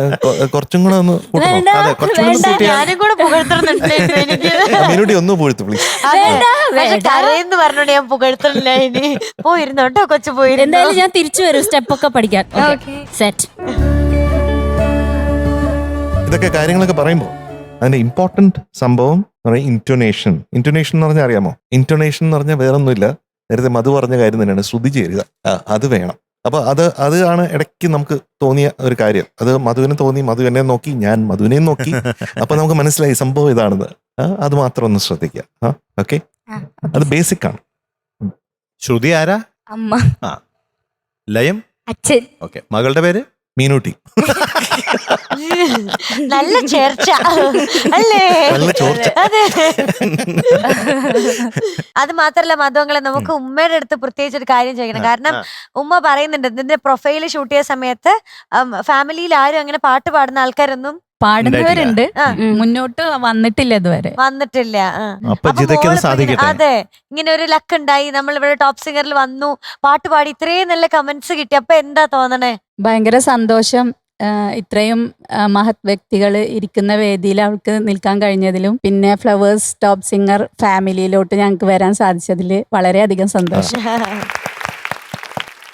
കുറച്ചും കൂടെ ഒന്ന് ഞാനും കൂടെ പുകഴ്ത്തുന്നുണ്ട്. എനിക്ക് മിനുട്ടി ഒന്ന് പോയിട്ട് പ്ലീസ്. കരയെന്ന് പറഞ്ഞോണ്ട് ഞാൻ പുകഴ്ത്തുന്നില്ല. ഇനി പോയിരുന്നോട്ടോ കൊച്ചു പോയിരുന്നു. എന്തായാലും ഞാൻ തിരിച്ചു വരും സ്റ്റെപ്പൊക്കെ പഠിക്കാൻ. സെറ്റ്. ഇതൊക്കെ കാര്യങ്ങളൊക്കെ പറയുമ്പോൾ അതിന്റെ ഇമ്പോർട്ടന്റ് സംഭവം എന്ന് പറഞ്ഞാൽ ഇൻറ്റോനേഷൻ എന്ന് പറഞ്ഞാൽ അറിയാമോ? ഇൻറ്റോനേഷൻ എന്ന് പറഞ്ഞാൽ വേറൊന്നുമില്ല, നേരത്തെ മധു പറഞ്ഞ കാര്യം തന്നെയാണ്, ശ്രുതി ചേരുക. അത് വേണം. അപ്പൊ അത് ആണ് ഇടയ്ക്ക് നമുക്ക് തോന്നിയ ഒരു കാര്യം. അത് മധുവിനെ തോന്നി, മധു എന്നെ നോക്കി, ഞാൻ മധുവിനെയും നോക്കി. അപ്പൊ നമുക്ക് മനസ്സിലായി സംഭവം ഇതാണെന്ന്. അത് മാത്രം ഒന്ന് ശ്രദ്ധിക്കുക. ഓക്കെ, അത് ബേസിക് ആണ്. ശ്രുതി ആരാ? അമ്മ. ലയം അച്ഛൻ. ഓക്കെ, മകളുടെ പേര് മീനൂട്ടി. നല്ല ചേർച്ച അല്ലേ? അതെ. അത് മാത്രല്ല മധുങ്ങളെ, നമുക്ക് ഉമ്മയുടെ അടുത്ത് പ്രത്യേകിച്ച് ഒരു കാര്യം ചെയ്യണം. കാരണം ഉമ്മ പറയുന്നുണ്ട്, ഇതിന്റെ പ്രൊഫൈല് ഷൂട്ട് ചെയ്ത സമയത്ത് ഫാമിലിയിൽ ആരും അങ്ങനെ പാട്ട് പാടുന്ന ആൾക്കാരൊന്നും പാടുന്നവരുണ്ട്, മുന്നോട്ട് വന്നിട്ടില്ല ഇതുവരെ. വന്നിട്ടില്ല. അതെ, ഇങ്ങനെ ഒരു ലക്ക് ഉണ്ടായി, നമ്മൾ ഇവിടെ ടോപ്പ് സിംഗറിൽ വന്നു, പാട്ട് പാടി ഇത്രയും നല്ല കമന്റ്സ് കിട്ടി. അപ്പൊ എന്താ തോന്നണേ? ഭയങ്കര സന്തോഷം. ഇത്രയും മഹത് വ്യക്തികൾ ഇരിക്കുന്ന വേദിയിൽ അവൾക്ക് നിൽക്കാൻ കഴിഞ്ഞതിലും, പിന്നെ ഫ്ലവേഴ്സ് ടോപ്പ് സിംഗർ ഫാമിലിയിലോട്ട് ഞങ്ങൾക്ക് വരാൻ സാധിച്ചതിൽ വളരെയധികം സന്തോഷം.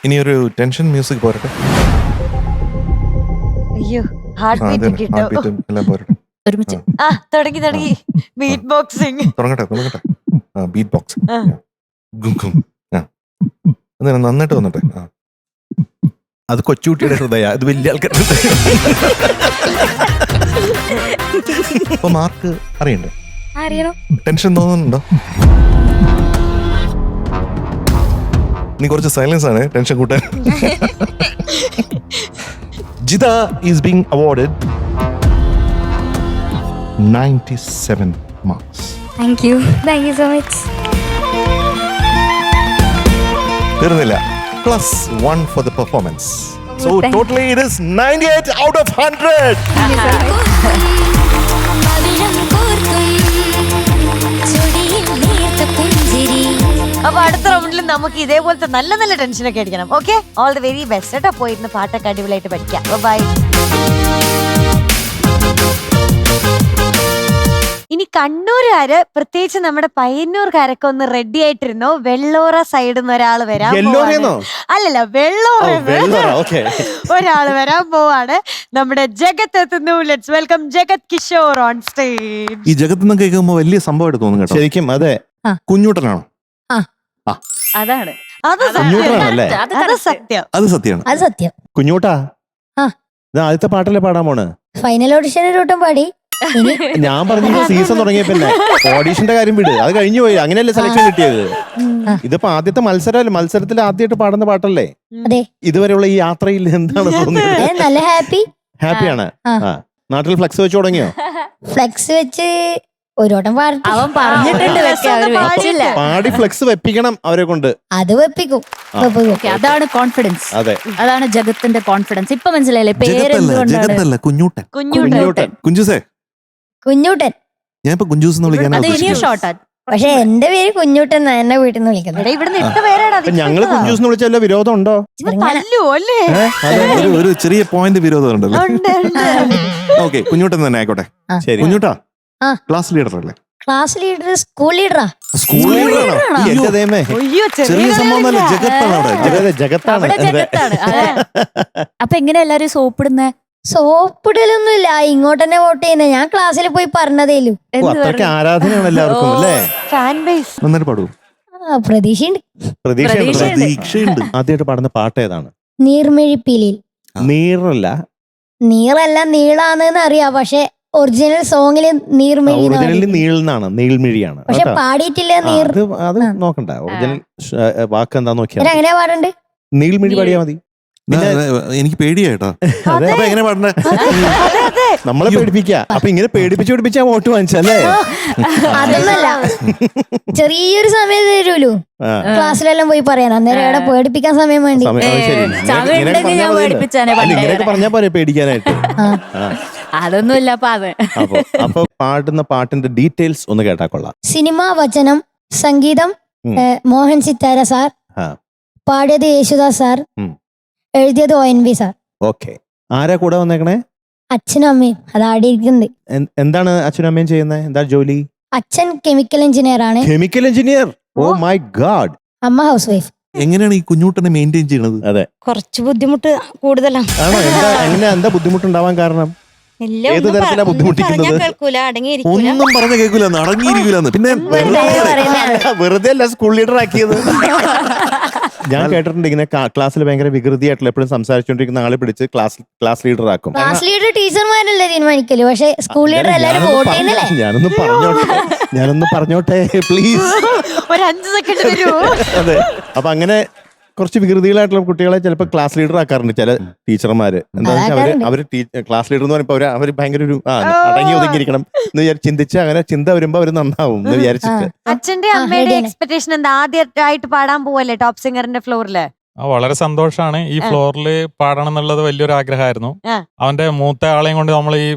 ഇനി ഒരു ടെൻഷൻ മ്യൂസിക് പോരട്ടെ. അയ്യോ, ഹാർട്ട് ബീറ്റ് കിട്ടും. ഒരുമിച്ച് തുടങ്ങി ബീറ്റ് ബോക്സിംഗ് തുടങ്ങട്ടെ. ബീറ്റ് ബോക്സിംഗ് നന്നായിട്ട് വന്നട്ടെ. അത് കൊച്ചുകുട്ടിയുടെ ഹൃദയ, ഇത് വലിയ ആൾക്കാരുടെ. അപ്പൊ മാർക്ക് അറിയണ്ടേ? അറിയണം. ടെൻഷൻ തോന്നുന്നുണ്ടോ? നീ കുറച്ച് സൈലൻസ് ആണ് ടെൻഷൻ കൂട്ടാൻ. Jitha is being awarded 97 marks. Thank you so much. തീർന്നില്ല, +1 for the performance. So totally it is 98 out of 100. അപ്പൊ അടുത്ത റൗണ്ടിൽ നമുക്ക് ഇതേപോലത്തെ നല്ല നല്ല ടെൻഷനൊക്കെ അടിക്കണം. Okay, all the very best കേട്ടോ. പോയിരുന്ന് പാട്ടൊക്കെ അടിപൊളിയായിട്ട് പഠിക്കാം. ബൈ. ഇനി കണ്ണൂരുകാര്, പ്രത്യേകിച്ച് നമ്മുടെ പയ്യന്നൂർക്കാരൊക്കെ ഒന്ന് റെഡി ആയിട്ടിരുന്നോ. വെള്ളോറ സൈഡിൽ നിന്ന് ഒരാൾ വരാൻ പോവാണ്. അല്ലല്ല, വെള്ളോറ ഒരാള് വരാൻ പോവാണ്. നമ്മുടെ ജഗത്ത് എത്തുന്നു. Let's welcome Jagat Kishore on stage. ഈ ജഗത്ത് നിന്ന് കേൾക്കുമ്പോ വലിയ സംഭവമായിട്ട് തോന്നും കേട്ടോ. ശരിക്കും അതെ. കുഞ്ഞൂട്ടനാണോ? അതാണ് അത് കുഞ്ഞൂട്ടനാണല്ലേ? അത് സത്യം. അത് സത്യമാണ്. അത് സത്യം. കുഞ്ഞൂട്ടാ, ഇത് ആദ്യത്തെ പാട്ടല്ലേ പാടാൻ പോണ്? ഫൈനൽ ഓഡിഷൻ ഒരു വട്ടം പാടി. ഞാൻ പറഞ്ഞു സീസൺ തുടങ്ങിയപ്പോ ഓഡീഷന്റെ കാര്യം വിട്, അത് കഴിഞ്ഞു പോയി. അങ്ങനെയല്ലേ സെലക്ഷൻ കിട്ടിയത്? ഇതിപ്പോ ആദ്യത്തെ മത്സരമല്ലേ, മത്സരത്തിൽ ആദ്യമായിട്ട് പാടുന്ന പാട്ടല്ലേ? അതെ. ഇതുവരെയുള്ള ഈ യാത്രയിൽ എന്താണ് തോന്നിയത്? നല്ല ഹാപ്പിയാണ്. നാട്ടിൽ ഫ്ലെക്സ് വെച്ച് തുടങ്ങിയോ? ഫ്ലെക്സ് വെച്ച് ഒരു വട്ടം അവൻ പറഞ്ഞിട്ടുണ്ട് പാടി ഫ്ലെക്സ് വെപ്പിക്കണം അവരെ കൊണ്ട്. അത് വെപ്പിക്കും. അതാണ് കോൺഫിഡൻസ്. അതെ, അതാണ് ജഗത്തിന്റെ കോൺഫിഡൻസ്. ഇപ്പൊ മനസ്സിലായില്ലേ ജഗത്തല്ല, കുഞ്ഞൂട്ടൻ. കുഞ്ചുസേ, കുഞ്ഞൂട്ടൻ. ഞാൻ ഇപ്പൊ കുഞ്ചൂസ് എന്ന് വിളിക്കാൻ. പക്ഷെ എന്റെ പേര് കുഞ്ഞൂട്ടൻ എന്നെ വീട്ടിൽ നിന്ന് വിളിക്കുന്നത്. ഇവിടുന്ന് 8 പേരാണ്. ഞങ്ങള് കുഞ്ചൂസ് എന്ന് വിളിച്ചല്ലോ വിരോധം ഉണ്ടോ? അല്ലേ? ഒരു ചെറിയ പോയിന്റ് വിരോധം ഉണ്ടല്ലോ. ഓക്കെ, കുഞ്ഞൂട്ടൻ തന്നെ ആയിക്കോട്ടെ. ശരി. കുഞ്ഞൂട്ടാ ക്ലാസ് ലീഡർ അല്ലേ? ക്ലാസ് ലീഡർ, സ്കൂൾ ലീഡറാ. സ്കൂൾ ലീഡറാണോ? ചെറിയ സംഭവം ജഗത്താണ്. അപ്പൊ എങ്ങനെ എല്ലാരും സോപ്പിടുന്നേ? സോപ്പിടലൊന്നുമില്ല, ഇങ്ങോട്ട് തന്നെ വോട്ട് ചെയ്യുന്നത്. ഞാൻ ക്ലാസ്സിൽ പോയി പറഞ്ഞതേലു. അത്രയ്ക്ക് ആരാധനയാണ് എല്ലാവർക്കും അല്ലേ? Fan base. നന്നായിട്ട് പാടൂ. പ്രതീക്ഷയുണ്ട്. പ്രതീക്ഷയുണ്ട്. ആദ്യമായിട്ട് പാടുന്ന പാട്ട് ഏതാണ്? നീർമിഴിപ്പീലിൽ. നീറല്ല, നീറല്ല, നീളാന്ന് അറിയാം. പക്ഷെ ഒറിജിനൽ സോങ്ങില് നീർമിഴി, ഒറിജിനലി നീളെന്നാണ്, നീൾമിഴിയാണ്. പക്ഷെ പാടിയിട്ടില്ല നീർ. അത് നോക്കണ്ട, ഒറിജിനൽ വാക്ക് എന്താ നോക്കിയാൽ എങ്ങനെയാ പാടണ്ട്? നീൾമിഴി പാടിയാ മതി. എനിക്ക് പേടിയായിട്ടോ. അപ്പൊ എങ്ങനെ പാടണ്ടേ? നമ്മളെ പേടിപ്പിക്ക. അപ്പൊ ഇങ്ങനെ പേടിപ്പിച്ച് വോട്ട് വാങ്ങിച്ചല്ലേ? അതൊന്നല്ല, ചെറിയൊരു സമയം തരൂലു ക്ലാസ്സിലെല്ലാം പോയി പറയാൻ. അന്നേരം എവിടെ പേടിപ്പിക്കാൻ സമയം വേണ്ടി. ഇങ്ങനെയൊക്കെ പറഞ്ഞാ പോരെ പേടിക്കാനായിട്ട്. അതൊന്നുമില്ല. അപ്പൊ പാടുന്ന പാട്ടിന്റെ ഡീറ്റെയിൽസ് ഒന്ന് കേട്ടാ കൊള്ളാം. സിനിമ, വചനം, സംഗീതം മോഹൻ സിത്താര സാർ, പാടിയത് യേശുദാസ് സാർ, എഴുതിയത് ONV സാർ. ഓക്കെ. ആരാ കൂടെ വന്നേക്കണേ? അച്ഛനും അമ്മയും അതാടിയിരിക്കുന്നത്. എന്താണ് അച്ഛനും അമ്മയും ചെയ്യുന്നത്? എന്താ ജോലി? അച്ഛൻ കെമിക്കൽ എഞ്ചിനീയർ ആണ്. Chemical engineer? Oh my god. അമ്മ ഹൗസ് വൈഫ്. എങ്ങനെയാണ് ഈ കുഞ്ഞൂട്ടനെ മെയിൻറ്റെയിൻ ചെയ്യണത്? അതെ, കുറച്ച് ബുദ്ധിമുട്ട് കൂടുതലാണ്. ആണോ? എന്താ ബുദ്ധിമുട്ടുണ്ടാവാൻ കാരണം? ഏത് തരത്തിലാ ബുദ്ധിമുട്ടിക്കുന്നത്? ഒന്നും പറഞ്ഞ കേൾക്കൂല, അടങ്ങിയിരിക്കൂലെന്ന്. പിന്നെ വെറുതെ അല്ല സ്കൂൾ ലീഡർ ആക്കിയത്. ഞാൻ കേട്ടിട്ടുണ്ട് ഇങ്ങനെ ക്ലാസ്സിൽ ഭയങ്കര വികൃതിയായിട്ടുള്ള എപ്പോഴും സംസാരിച്ചുകൊണ്ടിരിക്കുന്ന ആളെ പിടിച്ച് ക്ലാസ് ലീഡർ ആക്കും. ക്ലാസ് ലീഡർ ടീച്ചർമാരല്ലേ തീരുമാനിക്കല്, പക്ഷെ സ്കൂൾ ലീഡർ എല്ലാരും വോട്ട് ചെയ്യുന്നല്ലേ. ഞാനൊന്ന് പറഞ്ഞോട്ടെ പ്ലീസ്. ഒരു 5 സെക്കൻഡ് തരൂ. അതെ. അപ്പൊ അങ്ങനെ കുറച്ച് വികൃതികളായിട്ടുള്ള കുട്ടികളെ ചിലപ്പോൾ ക്ലാസ് ലീഡർ ആക്കാറുണ്ട് ചില ടീച്ചർമാര്. എന്താ വെച്ചാൽ അവര് ക്ലാസ് ലീഡർ എന്ന് പറയുമ്പോൾ അവര് ഭയങ്കര ഒരു അടങ്ങി ഒതുങ്ങിയിരിക്കണം എന്ന് ചിന്തിച്ച് അങ്ങനെ ചിന്ത വരുമ്പോ അവര് നന്നാവും എന്ന് വിചാരിച്ചിട്ട്. അച്ഛന്റെ അമ്മയുടെ എക്സ്പെക്ടേഷൻ എന്താ? ആദ്യമായിട്ട് പാടാൻ പോവല്ലേ ടോപ്പ് സിംഗറിന്റെ ഫ്ലോറില്? വളരെ സന്തോഷാണ്. ഈ ഫ്ലോറിൽ പാടണം എന്നുള്ളത് വലിയൊരു ആഗ്രഹമായിരുന്നു. അവന്റെ മൂത്ത ആളെയും കൊണ്ട് നമ്മൾ ഈ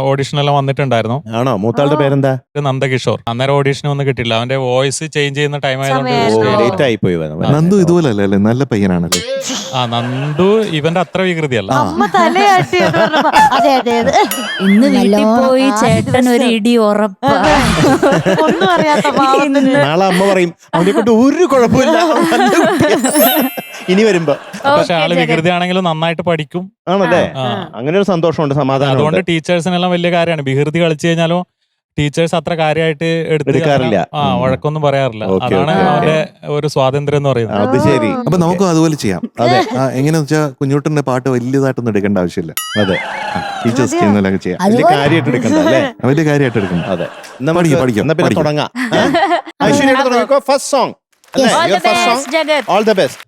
ഓഡിഷനെല്ലാം വന്നിട്ടുണ്ടായിരുന്നു. ആണോ? മൂത്താളുടെ പേരെന്താ? നന്ദകിഷോർ. അന്നേരം ഓഡിഷന് ഒന്നും കിട്ടില്ല. അവന്റെ വോയിസ് ചേഞ്ച് ചെയ്യുന്ന ടൈം ആയതുകൊണ്ട്. നന്ദു ഇതുപോലെ അല്ലേ? നല്ല പയ്യനാണല്ലേ? നന്ദു ഇവന്റെ അത്ര വികൃതിയല്ല. ഇന്ന് വീട്ടിൽ പോയി ചേട്ടൻ ഒരു ഇടി ഉറപ്പ്. ഒന്നും അറിയാത്ത നാളെ അമ്മ പറയും അവനെ കൊണ്ട് ഒരു കുഴപ്പമില്ല ഇനി വരുമ്പോ. പക്ഷെ ആള് വികൃതി ആണെങ്കിലും നന്നായിട്ട് പഠിക്കും. ആണല്ലേ? അങ്ങനെ ഒരു സന്തോഷമുണ്ട്, സമാധാനം. അതുകൊണ്ട് ടീച്ചേഴ്സിനെല്ലാം വലിയ കാര്യമാണ്. വികൃതി കളിച്ചു കഴിഞ്ഞാലും ടീച്ചേഴ്സ് അത്ര കാര്യമായിട്ട് എടുക്കാറില്ല, വഴക്കൊന്നും പറയാറില്ല. അതാണ് അവന്റെ ഒരു സ്വാതന്ത്ര്യം എന്ന് പറയുന്നത്. അത് ശരി. അപ്പൊ നമുക്കും അതുപോലെ ചെയ്യാം. അതെ. എങ്ങനെയാന്ന് വെച്ചാൽ കുഞ്ഞൂട്ടന്റെ പാട്ട് വലിയതായിട്ടൊന്നും എടുക്കേണ്ട ആവശ്യമില്ല. അതെ, ടീച്ചേഴ്സ് ചെയ്യുന്നതൊക്കെ ചെയ്യാം. വലിയ കാര്യമായിട്ട് എടുക്കണ്ട അല്ലേ? വലിയ കാര്യമായിട്ട് എടുക്കണം. അതെ. പിന്നെ തുടങ്ങാം. ഐശ്വര്യമായിട്ട് തുടങ്ങിക്കോ. ഫസ്റ്റ് സോങ് അല്ലേ? Your first song. All the best.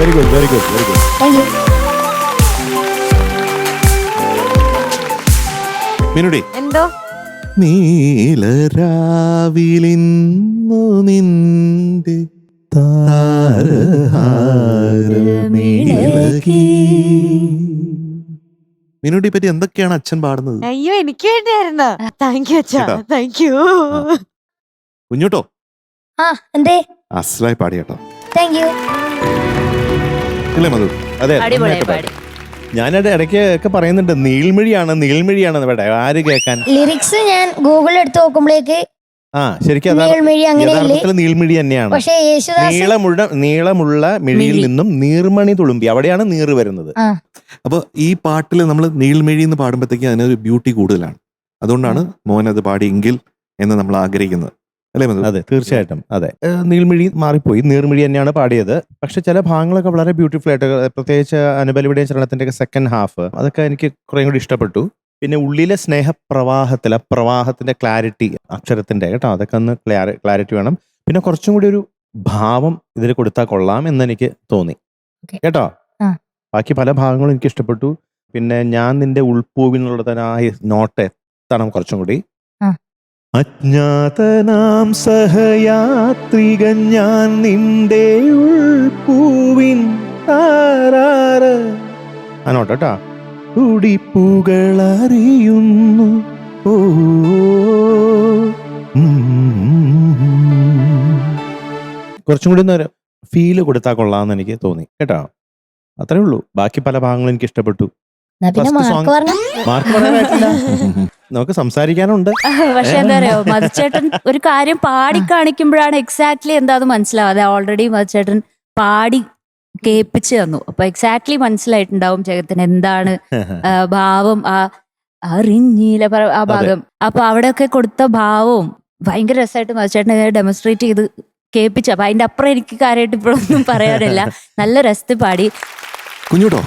Very good, very good, very good. Thank you. മീനുടി, എന്തോ നീലരാവിലിന്നു നിന്റെ താരഹാരമിളകി. മീനുട്ടിയെ പറ്റി എന്തൊക്കെയാണ് അച്ഛൻ പാടുന്നത്? അയ്യോ എനിക്ക് വേണ്ടിയായിരുന്നു. താങ്ക് യു അച്ഛാ, കേട്ടോ? Thank you. കുഞ്ഞുട്ടോ ആ എന്തേ? അസ്ലായി പാടി കേട്ടോ. Thank you. ഇല്ലേ മധു? അതെ, അടിപൊളിയായി നന്നായിട്ട് പാടി. പാടി. ഞാനത് ഇടയ്ക്ക് ഒക്കെ പറയുന്നുണ്ട് നീൾമിഴിയാണെന്ന് ഇവിടെ ആര് കേൾക്കാൻ. ലിറിക്സ് ഞാൻ ഗൂഗിളിൽ എടുത്ത് നോക്കുമ്പോഴേക്ക് ആ ശരിക്കും നീൾമിഴി അങ്ങനെയല്ലേ, യഥാർത്ഥത്തിൽ നീൾമിഴി തന്നെയാണ്. പക്ഷെ യേശുദാസ് നീളമുള്ള മിഴിയിൽ മിഴി. നിന്നും നീർമണി തുളുമ്പി, അവിടെയാണ് നീറ് വരുന്നത്. അപ്പൊ ഈ പാട്ടിൽ നമ്മൾ നീൾമിഴി എന്ന് പാടുമ്പോഴത്തേക്ക് അതിനൊരു ബ്യൂട്ടി കൂടുതലാണ്. അതുകൊണ്ടാണ് മോൻ അത് പാടിയെങ്കിൽ എന്ന് നമ്മൾ ആഗ്രഹിക്കുന്നത്, അല്ലേ മധു? അതെ, തീർച്ചയായിട്ടും. അതെ, നീൾമിഴി മാറിപ്പോയി, നീർമിഴി തന്നെയാണ് പാടിയത്. പക്ഷെ ചില ഭാഗങ്ങളൊക്കെ വളരെ ബ്യൂട്ടിഫുൾ ആയിട്ട്, പ്രത്യേകിച്ച് അനുബലിയുടെയും ചരണത്തിന്റെ ഒക്കെ സെക്കൻഡ് ഹാഫ്, അതൊക്കെ എനിക്ക് കുറേ കൂടി ഇഷ്ടപ്പെട്ടു. പിന്നെ ഉള്ളിലെ സ്നേഹപ്രവാഹത്തിൽ, ആ പ്രവാഹത്തിന്റെ ക്ലാരിറ്റി, അക്ഷരത്തിന്റെ കേട്ടോ, അതൊക്കെ ഒന്ന് ക്ലാരിറ്റി വേണം. പിന്നെ കുറച്ചും കൂടി ഒരു ഭാവം ഇതിൽ കൊടുത്താൽ കൊള്ളാം എന്ന് എനിക്ക് തോന്നി കേട്ടോ. ബാക്കി പല ഭാഗങ്ങളും എനിക്ക് ഇഷ്ടപ്പെട്ടു. പിന്നെ ഞാൻ നിന്റെ ഉൾപ്പൂവിനുള്ള തന്നെ ആ നോട്ട് എത്തണം കുറച്ചും കൂടി. അജ്ഞാതനാം സഹയാത്രികൻ ഞാൻ നിന്റെ ഉൾപ്പൂവിൻ താരാര, ആ നോട്ട് കേട്ടോ. തുടിപ്പുകൾ അറിയുന്നു ഓ കുറച്ചും കൂടി ഒന്ന് ഫീല് കൊടുത്താൽ കൊള്ളാമെന്ന് എനിക്ക് തോന്നി കേട്ടോ. അത്രേ ഉള്ളൂ. ബാക്കി പല ഭാഗങ്ങളും എനിക്ക് ഇഷ്ടപ്പെട്ടു. പിന്നെ മാർക്ക് പറഞ്ഞു. മാർക്ക് പറയാനായിട്ടില്ല, നമുക്ക് സംസാരിക്കാനുണ്ട്. പക്ഷെ എന്താ പറയാ, മധുചേട്ടൻ ഒരു കാര്യം പാടി കാണിക്കുമ്പോഴാണ് എക്സാക്ട്ലി എന്താന്ന് മനസ്സിലാവാതെ. ഓൾറെഡി മധുചേട്ടൻ പാടി കേൾപ്പിച്ചു തന്നു. അപ്പൊ എക്സാക്ട്ലി മനസ്സിലായിട്ടുണ്ടാവും ജഗത്തിന് എന്താണ് ഭാവം, ആ അറിഞ്ഞില്ല ആ ഭാഗം. അപ്പൊ അവിടെയൊക്കെ കൊടുത്ത ഭാവവും ഭയങ്കര രസമായിട്ട് മധുചേട്ടൻ ഡെമോൺസ്ട്രേറ്റ് ചെയ്ത് കേൾപ്പിച്ചു. അപ്പൊ അതിന്റെ അപ്പുറം എനിക്ക് കാര്യമായിട്ട് ഇപ്പോഴൊന്നും പറയാനില്ല. നല്ല രസത്തിൽ പാടി. കുഞ്ഞുട്ടോ,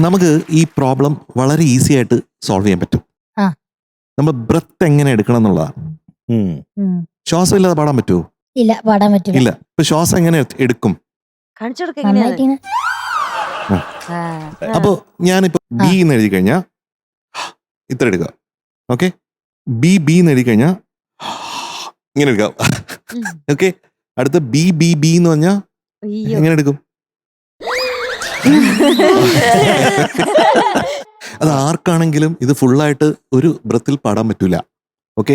നമുക്ക് ഈ പ്രോബ്ലം വളരെ ഈസി ആയിട്ട് സോൾവ് ചെയ്യാൻ പറ്റും. നമ്മൾ ബ്രത്ത് എങ്ങനെ എടുക്കണം എന്നുള്ളതാണ്. ശ്വാസം ഇല്ലാതെ പാടാൻ പറ്റുമോ? ഇല്ല, പാടാൻ പറ്റില്ല. ഇല്ല. ഇപ്പൊ ശ്വാസം എങ്ങനെ എടുക്കും? കാണിച്ചു കൊടുക്ക എങ്ങനെയാണ്. അപ്പൊ ഞാനിപ്പോ ബി എന്ന് എഴുതി കഴിഞ്ഞാ ഇത്ര എടുക്കുക. ഓക്കെ, ബി എന്ന് എഴുതി കഴിഞ്ഞാ ഇങ്ങനെ എടുക്കാം. ഓക്കെ, അടുത്ത ബി എന്ന് പറഞ്ഞാ എങ്ങനെ എടുക്കും? അത് ആർക്കാണെങ്കിലും ഇത് ഫുള്ളായിട്ട് ഒരു ബ്രത്തിൽ പാടാൻ പറ്റൂല. ഓക്കെ,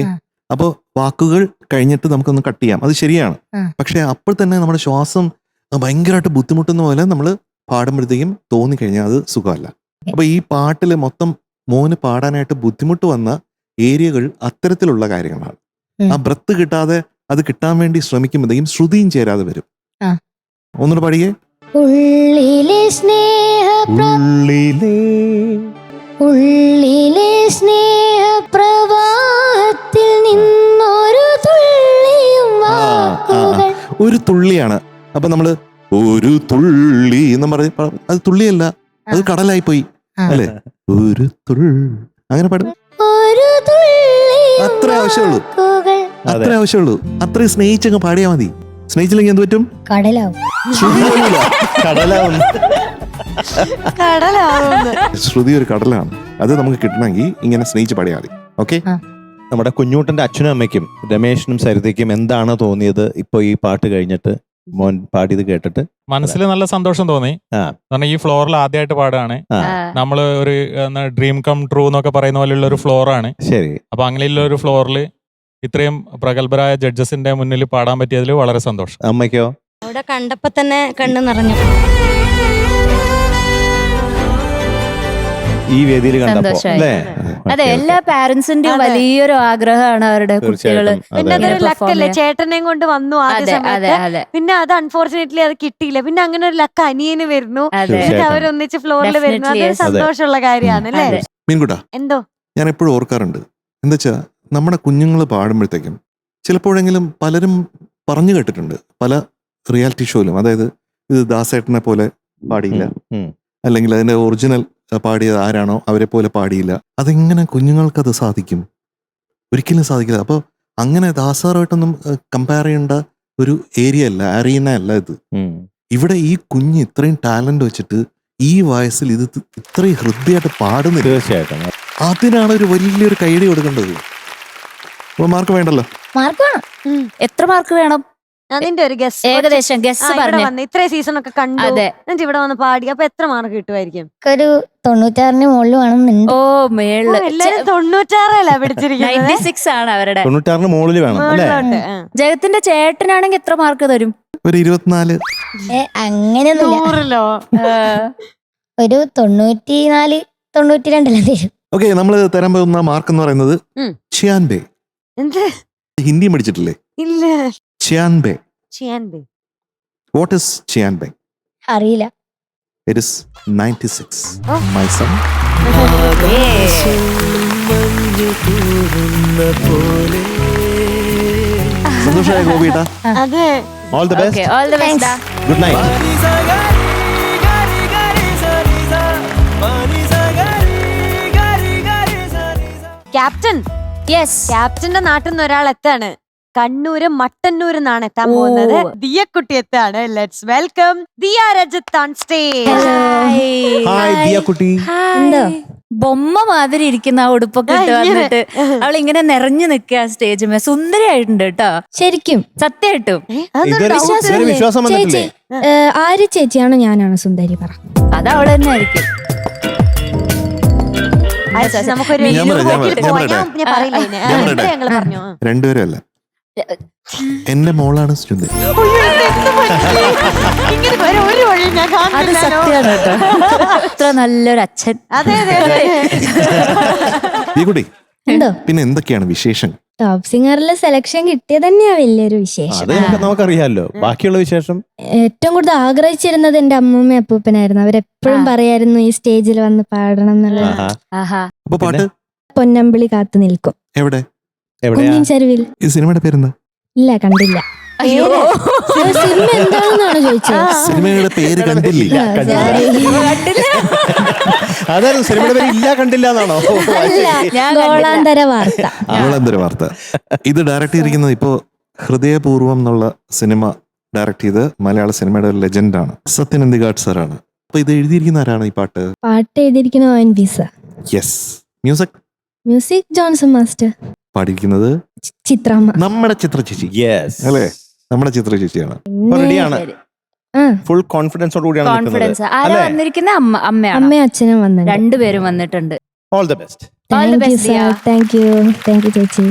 അപ്പൊ വാക്കുകൾ കഴിഞ്ഞിട്ട് നമുക്കൊന്ന് കട്ട് ചെയ്യാം, അത് ശരിയാണ്. പക്ഷെ അപ്പോൾ തന്നെ നമ്മുടെ ശ്വാസം ഭയങ്കരമായിട്ട് ബുദ്ധിമുട്ടുന്ന പോലെ നമ്മൾ പാടുമ്പോഴത്തേക്കും തോന്നിക്കഴിഞ്ഞാൽ അത് സുഖമല്ല. അപ്പൊ ഈ പാട്ടില് മൊത്തം മോന് പാടാനായിട്ട് ബുദ്ധിമുട്ട് വന്ന ഏരിയകൾ അത്തരത്തിലുള്ള കാര്യങ്ങളാണ്. ആ ബ്രത്ത് കിട്ടാതെ അത് കിട്ടാൻ വേണ്ടി ശ്രമിക്കുമ്പോഴത്തേക്കും ശ്രുതിയും ചേരാതെ വരും. ഒന്നുകൂടെ പാടിയേ. ഉള്ളിലെ സ്നേഹപ്രവാഹത്തിൽ നിന്നൊരു തുള്ളിയും വാക്കുകൾ. ഒരു തുള്ളിയാണ്. അപ്പൊ നമ്മള് ഒരു തുള്ളി എന്ന് പറഞ്ഞ അത് തുള്ളിയല്ല, അത് കടലായി പോയി അല്ലേ. ഒരു തുള്ളി അങ്ങനെ പാടും. അത്ര ആവശ്യമുള്ളൂ, അത്ര ആവശ്യമുള്ളൂ. അത്രയും സ്നേഹിച്ചങ്ങ് പാടിയാ മതി. സ്നേഹിച്ചില്ലെങ്കിൽ എന്ത് പറ്റും? കടലാവും. ശ്രുതി ഒരു കടലാണ്. അത് നമുക്ക് കിട്ടണമെങ്കിൽ ഇങ്ങനെ സ്നേഹിച്ച് പാടിയാൽ മതി. ഓക്കെ, നമ്മുടെ കുഞ്ഞൂട്ടന്റെ അച്ഛനും അമ്മയ്ക്കും രമേശിനും സരിതയ്ക്കും എന്താണ് തോന്നിയത് ഇപ്പൊ ഈ പാട്ട് കഴിഞ്ഞിട്ട്, മോൻ പാടിയത് കേട്ടിട്ട്? മനസ്സിൽ നല്ല സന്തോഷം തോന്നി. കാരണം ഈ ഫ്ലോറിൽ ആദ്യമായിട്ട് പാടുകയാണ്. നമ്മള് ഒരു ഡ്രീം കം ട്രൂ എന്നൊക്കെ പറയുന്ന പോലെയുള്ള ഒരു ഫ്ലോറാണ്. ശരി. അപ്പൊ അങ്ങനെയുള്ള ഒരു ഫ്ലോറിൽ ഇത്രയും പ്രഗത്ഭരായ ജഡ്ജസിന്റെ മുന്നിൽ പാടാൻ പറ്റിയതിൽ വളരെ സന്തോഷം. അമ്മയ്ക്കോ? അവിടെ കണ്ടപ്പോ തന്നെ കണ്ണു നിറഞ്ഞു. ഈ വേദിയിൽ കണ്ടപ്പോ അല്ലേ? അതെ, എല്ലാ പാരന്റ്സിന്റെയും വലിയൊരു ആഗ്രഹമാണ് അവരുടെ കുട്ടികള്. പിന്നെ അതൊരു ലക്കല്ലേ, ചേട്ടനെയും കൊണ്ട് വന്നു ആദ്യ സമയത്ത്. പിന്നെ അത് അൺഫോർച്ചുനേറ്റ്ലി അത് കിട്ടിയില്ല. പിന്നെ അങ്ങനെ ഒരു ലക്ക് അനിയന് വരുന്നു, എന്നിട്ട് അവരൊന്നിച്ച് ഫ്ലോറിൽ വരുന്നു. അതൊരു സന്തോഷമുള്ള കാര്യമാണ് അല്ലേ മീൻകുട്ടാ? എന്തോ ഞാൻ എപ്പോഴും ഓർക്കാറുണ്ട്, എന്താ വെച്ചാ നമ്മുടെ കുഞ്ഞുങ്ങൾ പാടുമ്പോഴത്തേക്കും ചിലപ്പോഴെങ്കിലും പലരും പറഞ്ഞു കേട്ടിട്ടുണ്ട് പല റിയാലിറ്റി ഷോയിലും. അതായത് ഇത് ദാസേട്ടനെ പോലെ പാടിയില്ല, അല്ലെങ്കിൽ അതിന്റെ ഒറിജിനൽ പാടിയത് ആരാണോ അവരെ പോലെ പാടിയില്ല. അതെങ്ങനെ കുഞ്ഞുങ്ങൾക്കത് സാധിക്കും? ഒരിക്കലും സാധിക്കില്ല. അപ്പോൾ അങ്ങനെ ദാസാറുമായിട്ടൊന്നും കമ്പയർ ചെയ്യേണ്ട ഒരു ഏരിയ അല്ല, അറീന അല്ല ഇത്. ഇവിടെ ഈ കുഞ്ഞ് ഇത്രയും ടാലന്റ് വെച്ചിട്ട് ഈ വയസ്സിൽ ഇത് ഇത്രയും ഹൃദയമായിട്ട് പാടുന്നില്ല. തീർച്ചയായിട്ടും. അതിനാണ് ഒരു വലിയൊരു കൈഡി കൊടുക്കേണ്ടത്. അപ്പൊ മാർക്ക് വേണ്ടല്ലോ. മാർക്ക് വേണം. എത്ര മാർക്ക് വേണം? അതിന്റെ ഒരു ഗസ് ഏകദേശം ഗസ് പറഞ്ഞു. ഇത്രയും സീസൺ ഒക്കെ കണ്ടു, അതെ. എന്നിട്ട് ഇവിടെ വന്ന് പാടി, അപ്പൊ എത്ര മാർക്ക് കിട്ടുമായിരിക്കും? ഒരു 96 മുകളിൽ വേണം. ഓ മേള് എല്ലാരും 96 പിടിച്ചിരിക്കുന്നത്. 96 ആണ് അവരുടെ. 96 മുകളിൽ വേണം അല്ലേ? ജഗത്തിന്റെ ചേട്ടനാണെങ്കിൽ എത്ര മാർക്ക് തരും? ഒരു 24. അങ്ങനെയൊന്നുമില്ല, 100 ഒരു 94 92 തരും. ഓക്കെ, നമ്മൾ തരാൻ പോകുന്ന മാർക്ക് എന്ന് പറയുന്നത് ചിയാൻബേ. എന്ത്? ഹിന്ദി പഠിച്ചിട്ടില്ലേ? ഇല്ല. ചിയാൻബേ. ചിയാൻബേ. വാട്ട് ഇസ് ചിയാൻബേ? അറിയില്ല. It is 96. My son. സന്തോഷമായ ഗോപിയേട്ടാ. അതെ. All the best. All the best. Good night. Captain. Yes. ക്യാപ്റ്റന്റെ നാട്ടിൽ നിന്ന് ഒരാൾ എത്താണ്. കണ്ണൂര് മട്ടന്നൂർ എന്നാണ് എത്താൻ പോകുന്നത്. ദിയക്കുട്ടി എത്താണ്. Let's welcome Diya Rajath on stage. Hi Diya കുട്ടി. എന്തോ ബൊമ്മ മാതിരി ഇരിക്കുന്ന ആ ഉടുപ്പൊക്കെ ഇട്ട് വന്നിട്ട് അവൾ ഇങ്ങനെ നിറഞ്ഞു നിൽക്കുക സ്റ്റേജ്. സുന്ദരിയായിട്ടുണ്ട് കേട്ടോ, ശരിക്കും സത്യമായിട്ടും. ഇതൊരു വിശ്വാസം വന്നിട്ടില്ലേ? ആര് ചേച്ചിയാണോ ഞാനാണോ സുന്ദരി? പറ. അത് അവള് തന്നെ ആയിരിക്കും. നമുക്കൊരു ഞാൻ പറയില്ല, ഞങ്ങൾ പറഞ്ഞു. രണ്ടുപേരും അല്ല, എന്റെ മോളാണ് സുന്ദരി. ഇങ്ങനെ ഒരു വഴി ഞാൻ അത് കാണുന്നില്ല. സത്യമാണ് കേട്ടോ. അത്ര നല്ലൊരു അച്ഛൻ. അതെ അതെ അതെ. ദിയക്കുട്ടി, എന്തോ പിന്നെ എന്തൊക്കെയാണ് വിശേഷം? ടോപ്പ് സിംഗറിൽ സെലക്ഷൻ കിട്ടിയത് തന്നെയാ വലിയൊരു വിശേഷം. അത് നമുക്കറിയാലോ. ബാക്കിയുള്ള വിശേഷം ഏറ്റവും കൂടുതൽ ആഗ്രഹിച്ചിരുന്നത് എന്റെ അമ്മൂമ്മ അപ്പൂപ്പനായിരുന്നു. അവരെപ്പോഴും പറയായിരുന്നു ഈ സ്റ്റേജിൽ വന്ന് പാടണം എന്നുള്ളത്. ആഹാ. അപ്പൊ പാട്ട് പൊന്നമ്പിളി കാത്തു നിൽക്കും. എവിടെ? എവിടെയാ? കുഞ്ഞിൻ ചെരുവിൽ. ഈ സിനിമയുടെ പേരെന്താ? ഇല്ല, കണ്ടില്ല. അയ്യോ. സിനിമ എന്താണെന്നാണ് ചോദിച്ചത്. സിനിമയുടെ പേര് കണ്ടില്ല. അതായിരുന്നു സിനിമയുടെ പേര്. ഇല്ല, കണ്ടില്ല എന്നാണോ? ഗോളാന്തര വാർത്ത. അവളെന്തൊരു വാർത്ത. ഇത് ഡയറക്ട് ചെയ്തിരിക്കുന്നത് ഇപ്പോ ഹൃദയപൂർവം എന്നുള്ള സിനിമ ഡയറക്ട് ചെയ്ത് മലയാള സിനിമയുടെ ഒരു ലെജൻഡാണ്, സത്യൻ അന്തികാട് സാറാണ്. അപ്പൊ ഇത് എഴുതിയിരിക്കുന്ന ആരാണ് ഈ പാട്ട്? പാട്ട് എഴുതിയിരിക്കുന്ന ONV sir. Yes. Music Johnson master. പാടിയിരിക്കുന്നത് ചിത്രമ്മ. നമ്മുടെ ചിത്ര ചേച്ചി. യെസ്. അല്ലേ? നമ്മുടെ ചിത്ര ചേച്ചിയാണ്. റെഡിയാണ്. ഫുൾ കോൺഫിഡൻസോട് കൂടിയാണ് കോൺഫിഡൻസ്. നിൽക്കുന്നത്. ആരാ അല്ലേ? വന്നിരിക്കുന്ന? അമ്മയാണ്. അമ്മയും അച്ഛനും വന്നിട്ടുണ്ട്. രണ്ടുപേരും വന്നിട്ടുണ്ട്. All the best. All the best, sir. Thank you ചേച്ചി.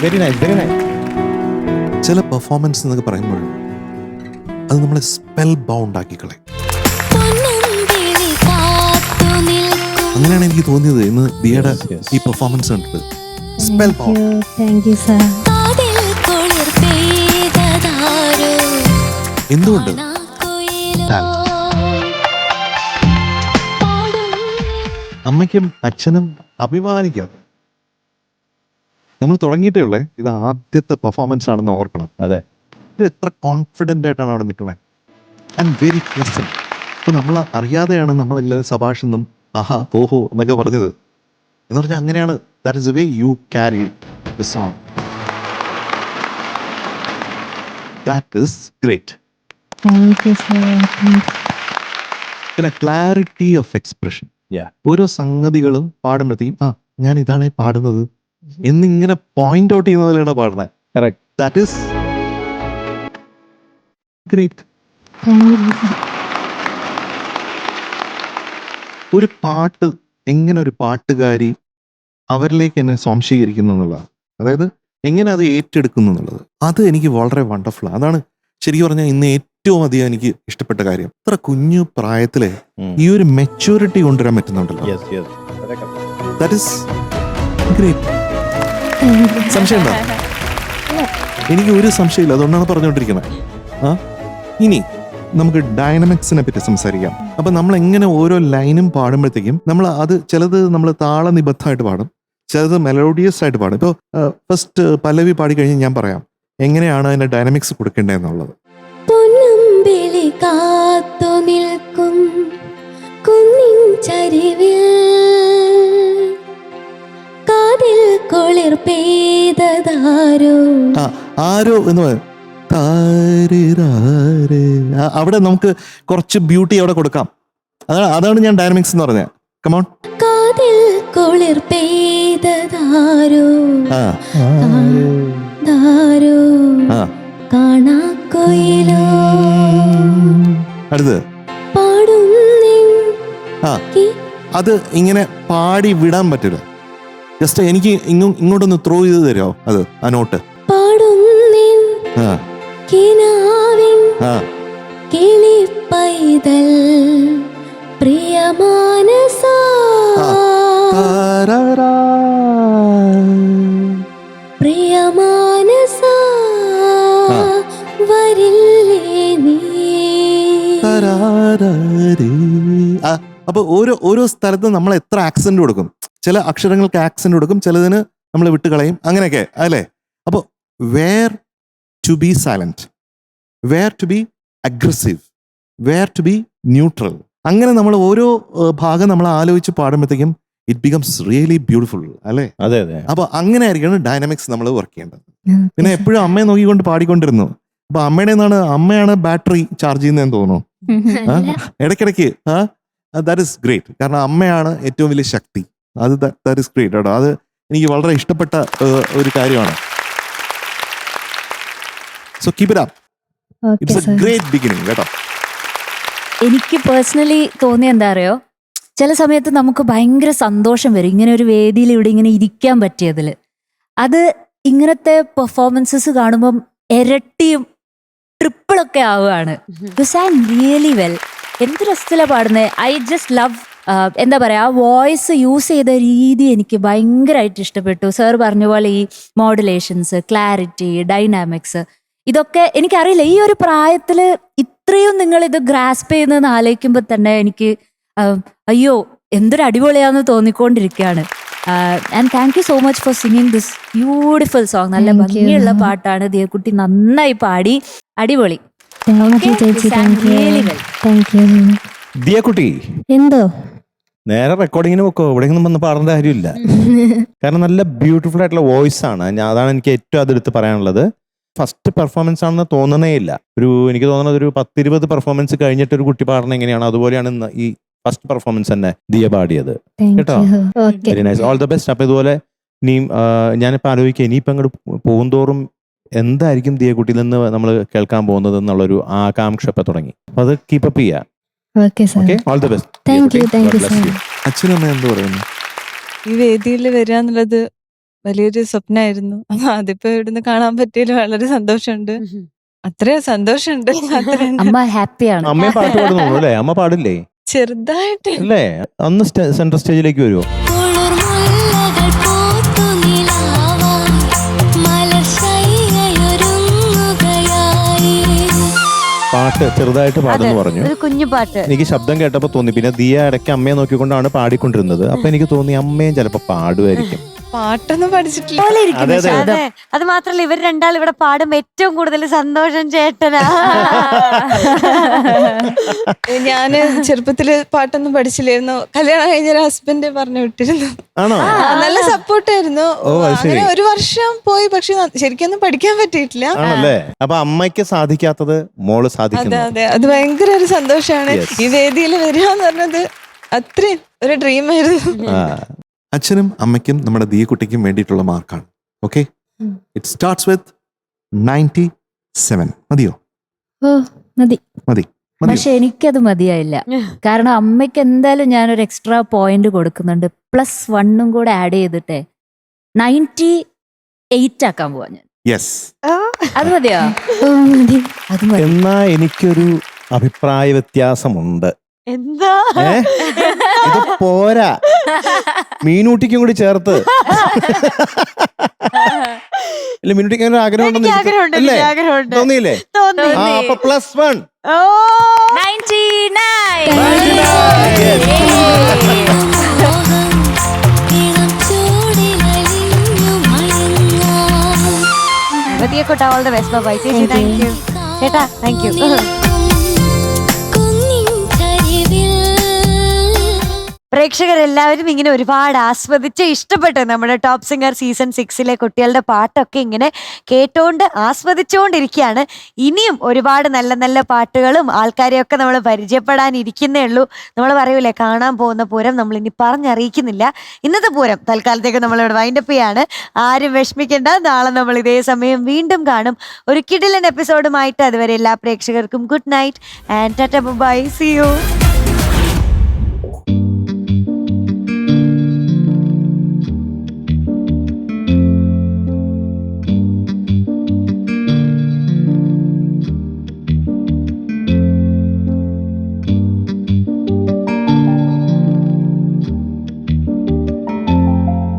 Very nice, very nice. ചില പെർഫോമൻസ് എന്നൊക്കെ പറയുമ്പോൾ അത് നമ്മളെ സ്പെൽ ബൗണ്ട് ആക്കിക്കളെ. അങ്ങനെയാണ് എനിക്ക് തോന്നിയത് ഇന്ന് ദിയയുടെ ഈ പെർഫോമൻസ് കണ്ടിട്ട്. Spell bound. Thank you sir. എന്തുകൊണ്ട്? അമ്മയ്ക്കും അച്ഛനും അഭിമാനിക്കാം. നമ്മൾ തുടങ്ങിയിട്ടേ ഉള്ളേ, ഇത് ആദ്യത്തെ പെർഫോമൻസ് ആണെന്ന് ഓർക്കണം. അതെ, ഇത് എത്ര കോൺഫിഡൻ്റ് ആയിട്ടാണ് അവിടെ നിൽക്കുന്നത്. And very pleasant. ഇപ്പൊ നമ്മൾ അറിയാതെയാണ് നമ്മളെല്ലാവരും സഭാഷ് എന്നും ആഹാ ഓഹോ എന്നൊക്കെ പറഞ്ഞത്. എന്ന് പറഞ്ഞാൽ അങ്ങനെയാണ്. That is the way you carry the song. That is great. Thank you sir. പിന്നെ ക്ലാരിറ്റി ഓഫ് എക്സ്പ്രഷൻ. Yeah. ഓരോ സംഗതികളും പാടുമ്പോഴത്തേക്കും ഞാൻ ഇതാണ് പാടുന്നത് എന്നിങ്ങനെ പോയിന്റ് ഔട്ട് ചെയ്യുന്നതിലാണ് പാടുന്നത്. കറക്റ്റ്. That is great. ഒരു പാട്ട് എങ്ങനെ ഒരു പാട്ടുകാരി അവരിലേക്ക് എന്നെ സ്വാംശീകരിക്കുന്നു എന്നുള്ളതാണ്. അതായത് എങ്ങനെ അത് ഏറ്റെടുക്കുന്നു എന്നുള്ളത്, അത് എനിക്ക് വളരെ വണ്ടർഫുൾ. അതാണ് ശരിക്കും പറഞ്ഞാൽ ഇന്ന് ഏറ്റവും അധികം എനിക്ക് ഇഷ്ടപ്പെട്ട കാര്യം. ഇത്ര കുഞ്ഞു പ്രായത്തിലെ ഈ ഒരു മെച്യൂരിറ്റി കൊണ്ടുവരാൻ പറ്റുന്നുണ്ടല്ലോ. That is great. സംശയം ഉണ്ടോ? എനിക്ക് ഒരു സംശയമില്ല. അതുകൊണ്ടാണ് പറഞ്ഞുകൊണ്ടിരിക്കുന്നത്. ഇനി നമുക്ക് ഡൈനാമിക്സിനെ പറ്റി സംസാരിക്കാം. അപ്പൊ നമ്മൾ എങ്ങനെ ഓരോ ലൈനും പാടുമ്പോഴത്തേക്കും നമ്മൾ അത് ചിലത് നമ്മൾ താളനിബദ്ധമായിട്ട് പാടും, ചിലത് മെലോഡിയസ് ആയിട്ട് പാടും. ഇപ്പോൾ ഫസ്റ്റ് പല്ലവി പാടി കഴിഞ്ഞ് ഞാൻ പറയാം എങ്ങനെയാണ് അതിന്റെ ഡൈനാമിക്സ് കൊടുക്കേണ്ടതെന്നുള്ളത്. പൊന്നമ്പിളി കാത്തു നിൽക്കും കുന്നിൻ ചരിവിൽ കാതിൽ കുളിർ പെയ്തതാരോ. ആരോ എന്ന് പറയും. അവിടെ നമുക്ക് കുറച്ച് ബ്യൂട്ടി അവിടെ കൊടുക്കാം. അതാണ് ഞാൻ ഡൈനാമിക്സ് എന്ന് പറഞ്ഞത്. കമോൺ. കാതിൽ കുളിർ പെയ്തതാരോ താരോ കാണാക്കൊയിലോ. അടുത്ത് പാടുന്നിൻ. അത് ഇങ്ങനെ പാടി വിടാൻ പറ്റില്ല. ജസ്റ്റ് എനിക്ക് ഇങ്ങോട്ടൊന്ന് ത്രോ ചെയ്ത് തരുമോ അത് ആ നോട്ട്? പാടുന്നിൻ കിനാവിൻ കിളിപ്പൈതൽ പ്രിയമാനസ പ്രിയമാനസ വരില്ലേ നീ. അപ്പൊ ഓരോ സ്ഥലത്തും നമ്മൾ എത്ര ആക്സെന്റ് കൊടുക്കും. ചില അക്ഷരങ്ങൾക്ക് ആക്സെന്റ് കൊടുക്കും, ചിലതിന് നമ്മൾ വിട്ടുകളയും, അങ്ങനെയൊക്കെ അല്ലേ. അപ്പൊ where to be silent, where to be aggressive, where to be neutral, അങ്ങനെ നമ്മൾ ഓരോ ഭാഗം നമ്മൾ ആലോചിച്ച് പാടുമ്പോഴത്തേക്കും ഇറ്റ് ബിക്കംസ് റിയലി ബ്യൂട്ടിഫുൾ അല്ലേ. അതെ അതെ. അപ്പൊ അങ്ങനെ ആയിരിക്കണം ഡൈനാമിക്സ് നമ്മൾ വർക്ക് ചെയ്യേണ്ടത്. പിന്നെ എപ്പോഴും അമ്മയെ നോക്കിക്കൊണ്ട് പാടിക്കൊണ്ടിരുന്നു. അപ്പൊ അമ്മയാണ് ബാറ്ററി ചാർജ് ചെയ്യുന്നതെന്ന് തോന്നുന്നു ഇടയ്ക്കിടയ്ക്ക്. That is great. കാരണം അമ്മയാണ് ഏറ്റവും വലിയ ശക്തി. ദാറ്റ് ഇസ് ഗ്രേറ്റ് കേട്ടോ. അത് എനിക്ക് വളരെ ഇഷ്ടപ്പെട്ട ഒരു കാര്യമാണ്. So keep it up. It's A great beginning കേട്ടോ. എനിക്ക് പേഴ്സണലി തോന്നിയ എന്താ അറിയോ, ചില സമയത്ത് നമുക്ക് ഭയങ്കര സന്തോഷം വരും ഇങ്ങനെ ഒരു വേദിയിൽ ഇവിടെ ഇങ്ങനെ ഇരിക്കാൻ പറ്റിയതിൽ. അത് ഇങ്ങനത്തെ പെർഫോമൻസസ് കാണുമ്പം ഇരട്ടിയും ട്രിപ്പിളൊക്കെ ആവുകയാണ്. U San really well. എന്ത് രസത്തിലാണ് പാടുന്നത്. ഐ ജസ്റ്റ് ലവ് എന്താ പറയുക, ആ വോയിസ് യൂസ് ചെയ്ത രീതി എനിക്ക് ഭയങ്കരമായിട്ട് ഇഷ്ടപ്പെട്ടു. സാർ പറഞ്ഞ പോലെ ഈ മോഡുലേഷൻസ്, ക്ലാരിറ്റി, ഡൈനാമിക്സ്, ഇതൊക്കെ എനിക്കറിയില്ല ഈ ഒരു പ്രായത്തിൽ ഇത്രയും നിങ്ങൾ ഇത് ഗ്രാസ്പ് ചെയ്യുന്നതെന്ന് ആലോചിക്കുമ്പോൾ തന്നെ എനിക്ക് അയ്യോ എന്തൊരു അടിപൊളിയാന്ന് തോന്നിക്കൊണ്ടിരിക്കുകയാണ്. And thank you so much for singing this beautiful song. നല്ല ഭംഗിയുള്ള പാട്ടാണ്. ദിയക്കുട്ടി നന്നായി പാടി, അടിപൊളി. ദിയക്കുട്ടി എന്തോ നേരെ റെക്കോർഡിങ്ങിന് വെക്കോ, ഇവിടെയൊന്നും വന്ന് പാടേണ്ട കാര്യമില്ല. കാരണം നല്ല ബ്യൂട്ടിഫുൾ ആയിട്ടുള്ള വോയിസ് ആണ്. അതാണ് എനിക്ക് ഏറ്റവും അതെടുത്ത് പറയാനുള്ളത്. ഫസ്റ്റ് പെർഫോമൻസ് ആണെന്ന് തോന്നണേ ഇല്ല. എനിക്ക് തോന്നുന്നത് ഒരു 10-20 പെർഫോമൻസ് കഴിഞ്ഞിട്ട് ഒരു കുട്ടി പാടുന്നത് എങ്ങനെയാണ് അതുപോലെയാണ് ഈ ഫസ്റ്റ് പെർഫോമൻസ് തന്നെ ദിയ പാടിയത് കേട്ടോ. Very nice, all the best. അപ്പൊ ഇതുപോലെ ഇനിയും ഞാനിപ്പോൾ ആലോചിക്കുക ഇനിയിപ്പോൾ അങ്ങോട്ട് പോകുന്തോറും എന്തായിരിക്കും ദിയക്കുട്ടിയിൽ നിന്ന് നമ്മൾ കേൾക്കാൻ പോകുന്നത് എന്നുള്ളൊരു ആകാംക്ഷ ഇപ്പൊ തുടങ്ങി. അപ്പൊ അത് കീപ്പ് അപ്പ് ചെയ്യാം. Okay, all the best. അച്ഛനും അമ്മ എന്ത് പറയുന്നു? ഈ വേദിയിൽ വരിക എന്നുള്ളത് വലിയൊരു സ്വപ്നമായിരുന്നു. അതിപ്പോ ഇവിടുന്ന് കാണാൻ പറ്റിയതിൽ വളരെ സന്തോഷമുണ്ട്. അത്രയും സന്തോഷമുണ്ട്. അമ്മ ഹാപ്പിയാണ്. അമ്മയെ പാട്ട് പാടുന്നു അല്ലേ? അമ്മ പാടില്ലേ? ചെറുതായിട്ട് അല്ലേ? അന്ന് സെൻട്രൽ സ്റ്റേജിലേക്ക് വരുമോ? പാട്ട് ചെറുതായിട്ട് പാടുന്നു പറഞ്ഞു. ഒരു കുഞ്ഞു പാട്ട് എനിക്ക് ശബ്ദം കേട്ടപ്പോ തോന്നി. പിന്നെ ദിയ ഇടയ്ക്ക് അമ്മയെ നോക്കിക്കൊണ്ടാണ് പാടിക്കൊണ്ടിരുന്നത്. അപ്പൊ എനിക്ക് തോന്നി അമ്മയും ചിലപ്പോ പാടുമായിരിക്കും. പാട്ടൊന്നും പഠിച്ചിട്ടില്ല. അതെ അതെ അതെ. അത് മാത്രല്ല ഇവർ രണ്ടാൾ ഇവിടെ പാടുമ്പോ ഏറ്റവും കൂടുതൽ സന്തോഷം ചേട്ടനാ. ഞാന് ചെറുപ്പത്തില് പാട്ടൊന്നും പഠിച്ചില്ലായിരുന്നു. കല്യാണം കഴിഞ്ഞ ഹസ്ബൻഡ് പറഞ്ഞു വിട്ടിരുന്നു. ആണോ? നല്ല സപ്പോർട്ടായിരുന്നു. അങ്ങനെ ഒരു വർഷം പോയി, പക്ഷെ ശരിക്കൊന്നും പഠിക്കാൻ പറ്റിയിട്ടില്ല. ആണല്ലേ? അപ്പൊ അമ്മയ്ക്ക് സാധിക്കാത്തത് മോള് അതെ സാധിക്കുന്നു. അതെ, അത് ഭയങ്കര ഒരു സന്തോഷാണ്. ഈ വേദിയിൽ വരിക എന്ന് പറഞ്ഞത് അത്രയും ഒരു ഡ്രീം ആയിരുന്നു. അച്ഛനും അമ്മയ്ക്കും നമ്മുടെ ദിയക്കുട്ടിക്കും വേണ്ടിയിട്ടുള്ള മാർക്കാണ്. Okay, it starts with 97. മതിയോ? ഓ മതി. മതി. പക്ഷെ എനിക്കത് മതിയായില്ല. കാരണം അമ്മയ്ക്ക് എന്തായാലും ഞാനൊരു എക്സ്ട്രാ പോയിന്റ് കൊടുക്കുന്നുണ്ട്. +1 കൂടെ ആഡ് ചെയ്തിട്ടേ 98 ആക്കാൻ പോവാ ഞാൻ. യെസ്, അത് മതിയോ? അത് മതി. എന്നാ എനിക്കൊരു അഭിപ്രായ വ്യത്യാസമുണ്ട്. എന്താ? ഇത് പോരാ, മീനൂട്ടിക്കും കൂടി ചേർത്ത്. ഇല്ല, മീനൂട്ടിക്ക് അങ്ങനെ ആഗ്രഹമുണ്ട്. തോന്നിയില്ലേ? തോന്നി. അപ്പൊ +1. ഓ 99. ദിയക്കുട്ട, ഓൾ ദ ബെസ്റ്റ്. ബൈ ചേച്ചി. താങ്ക് യു ചേട്ടാ. Thank you. പ്രേക്ഷകരെല്ലാവരും ഇങ്ങനെ ഒരുപാട് ആസ്വദിച്ച് ഇഷ്ടപ്പെട്ടു നമ്മുടെ ടോപ്പ് സിംഗർ സീസൺ 6 കുട്ടികളുടെ പാട്ടൊക്കെ ഇങ്ങനെ കേട്ടോണ്ട് ആസ്വദിച്ചുകൊണ്ടിരിക്കുകയാണ്. ഇനിയും ഒരുപാട് നല്ല നല്ല പാട്ടുകളും ആൾക്കാരെയൊക്കെ നമ്മൾ പരിചയപ്പെടാനിരിക്കുന്നേ ഉള്ളൂ. നമ്മൾ പറയൂലേ, കാണാൻ പോകുന്ന പൂരം നമ്മൾ ഇനി പറഞ്ഞറിയിക്കുന്നില്ല. ഇന്നത്തെ പൂരം തൽക്കാലത്തേക്ക് നമ്മളിവിടെ വൈൻഡപ്പ് ചെയ്യാണ്. ആരും വിഷമിക്കേണ്ട. നാളെ നമ്മൾ ഇതേ സമയം വീണ്ടും കാണും ഒരു കിടിലൻ എപ്പിസോഡുമായിട്ട്. അതുവരെ എല്ലാ പ്രേക്ഷകർക്കും good night and tata bye. See U.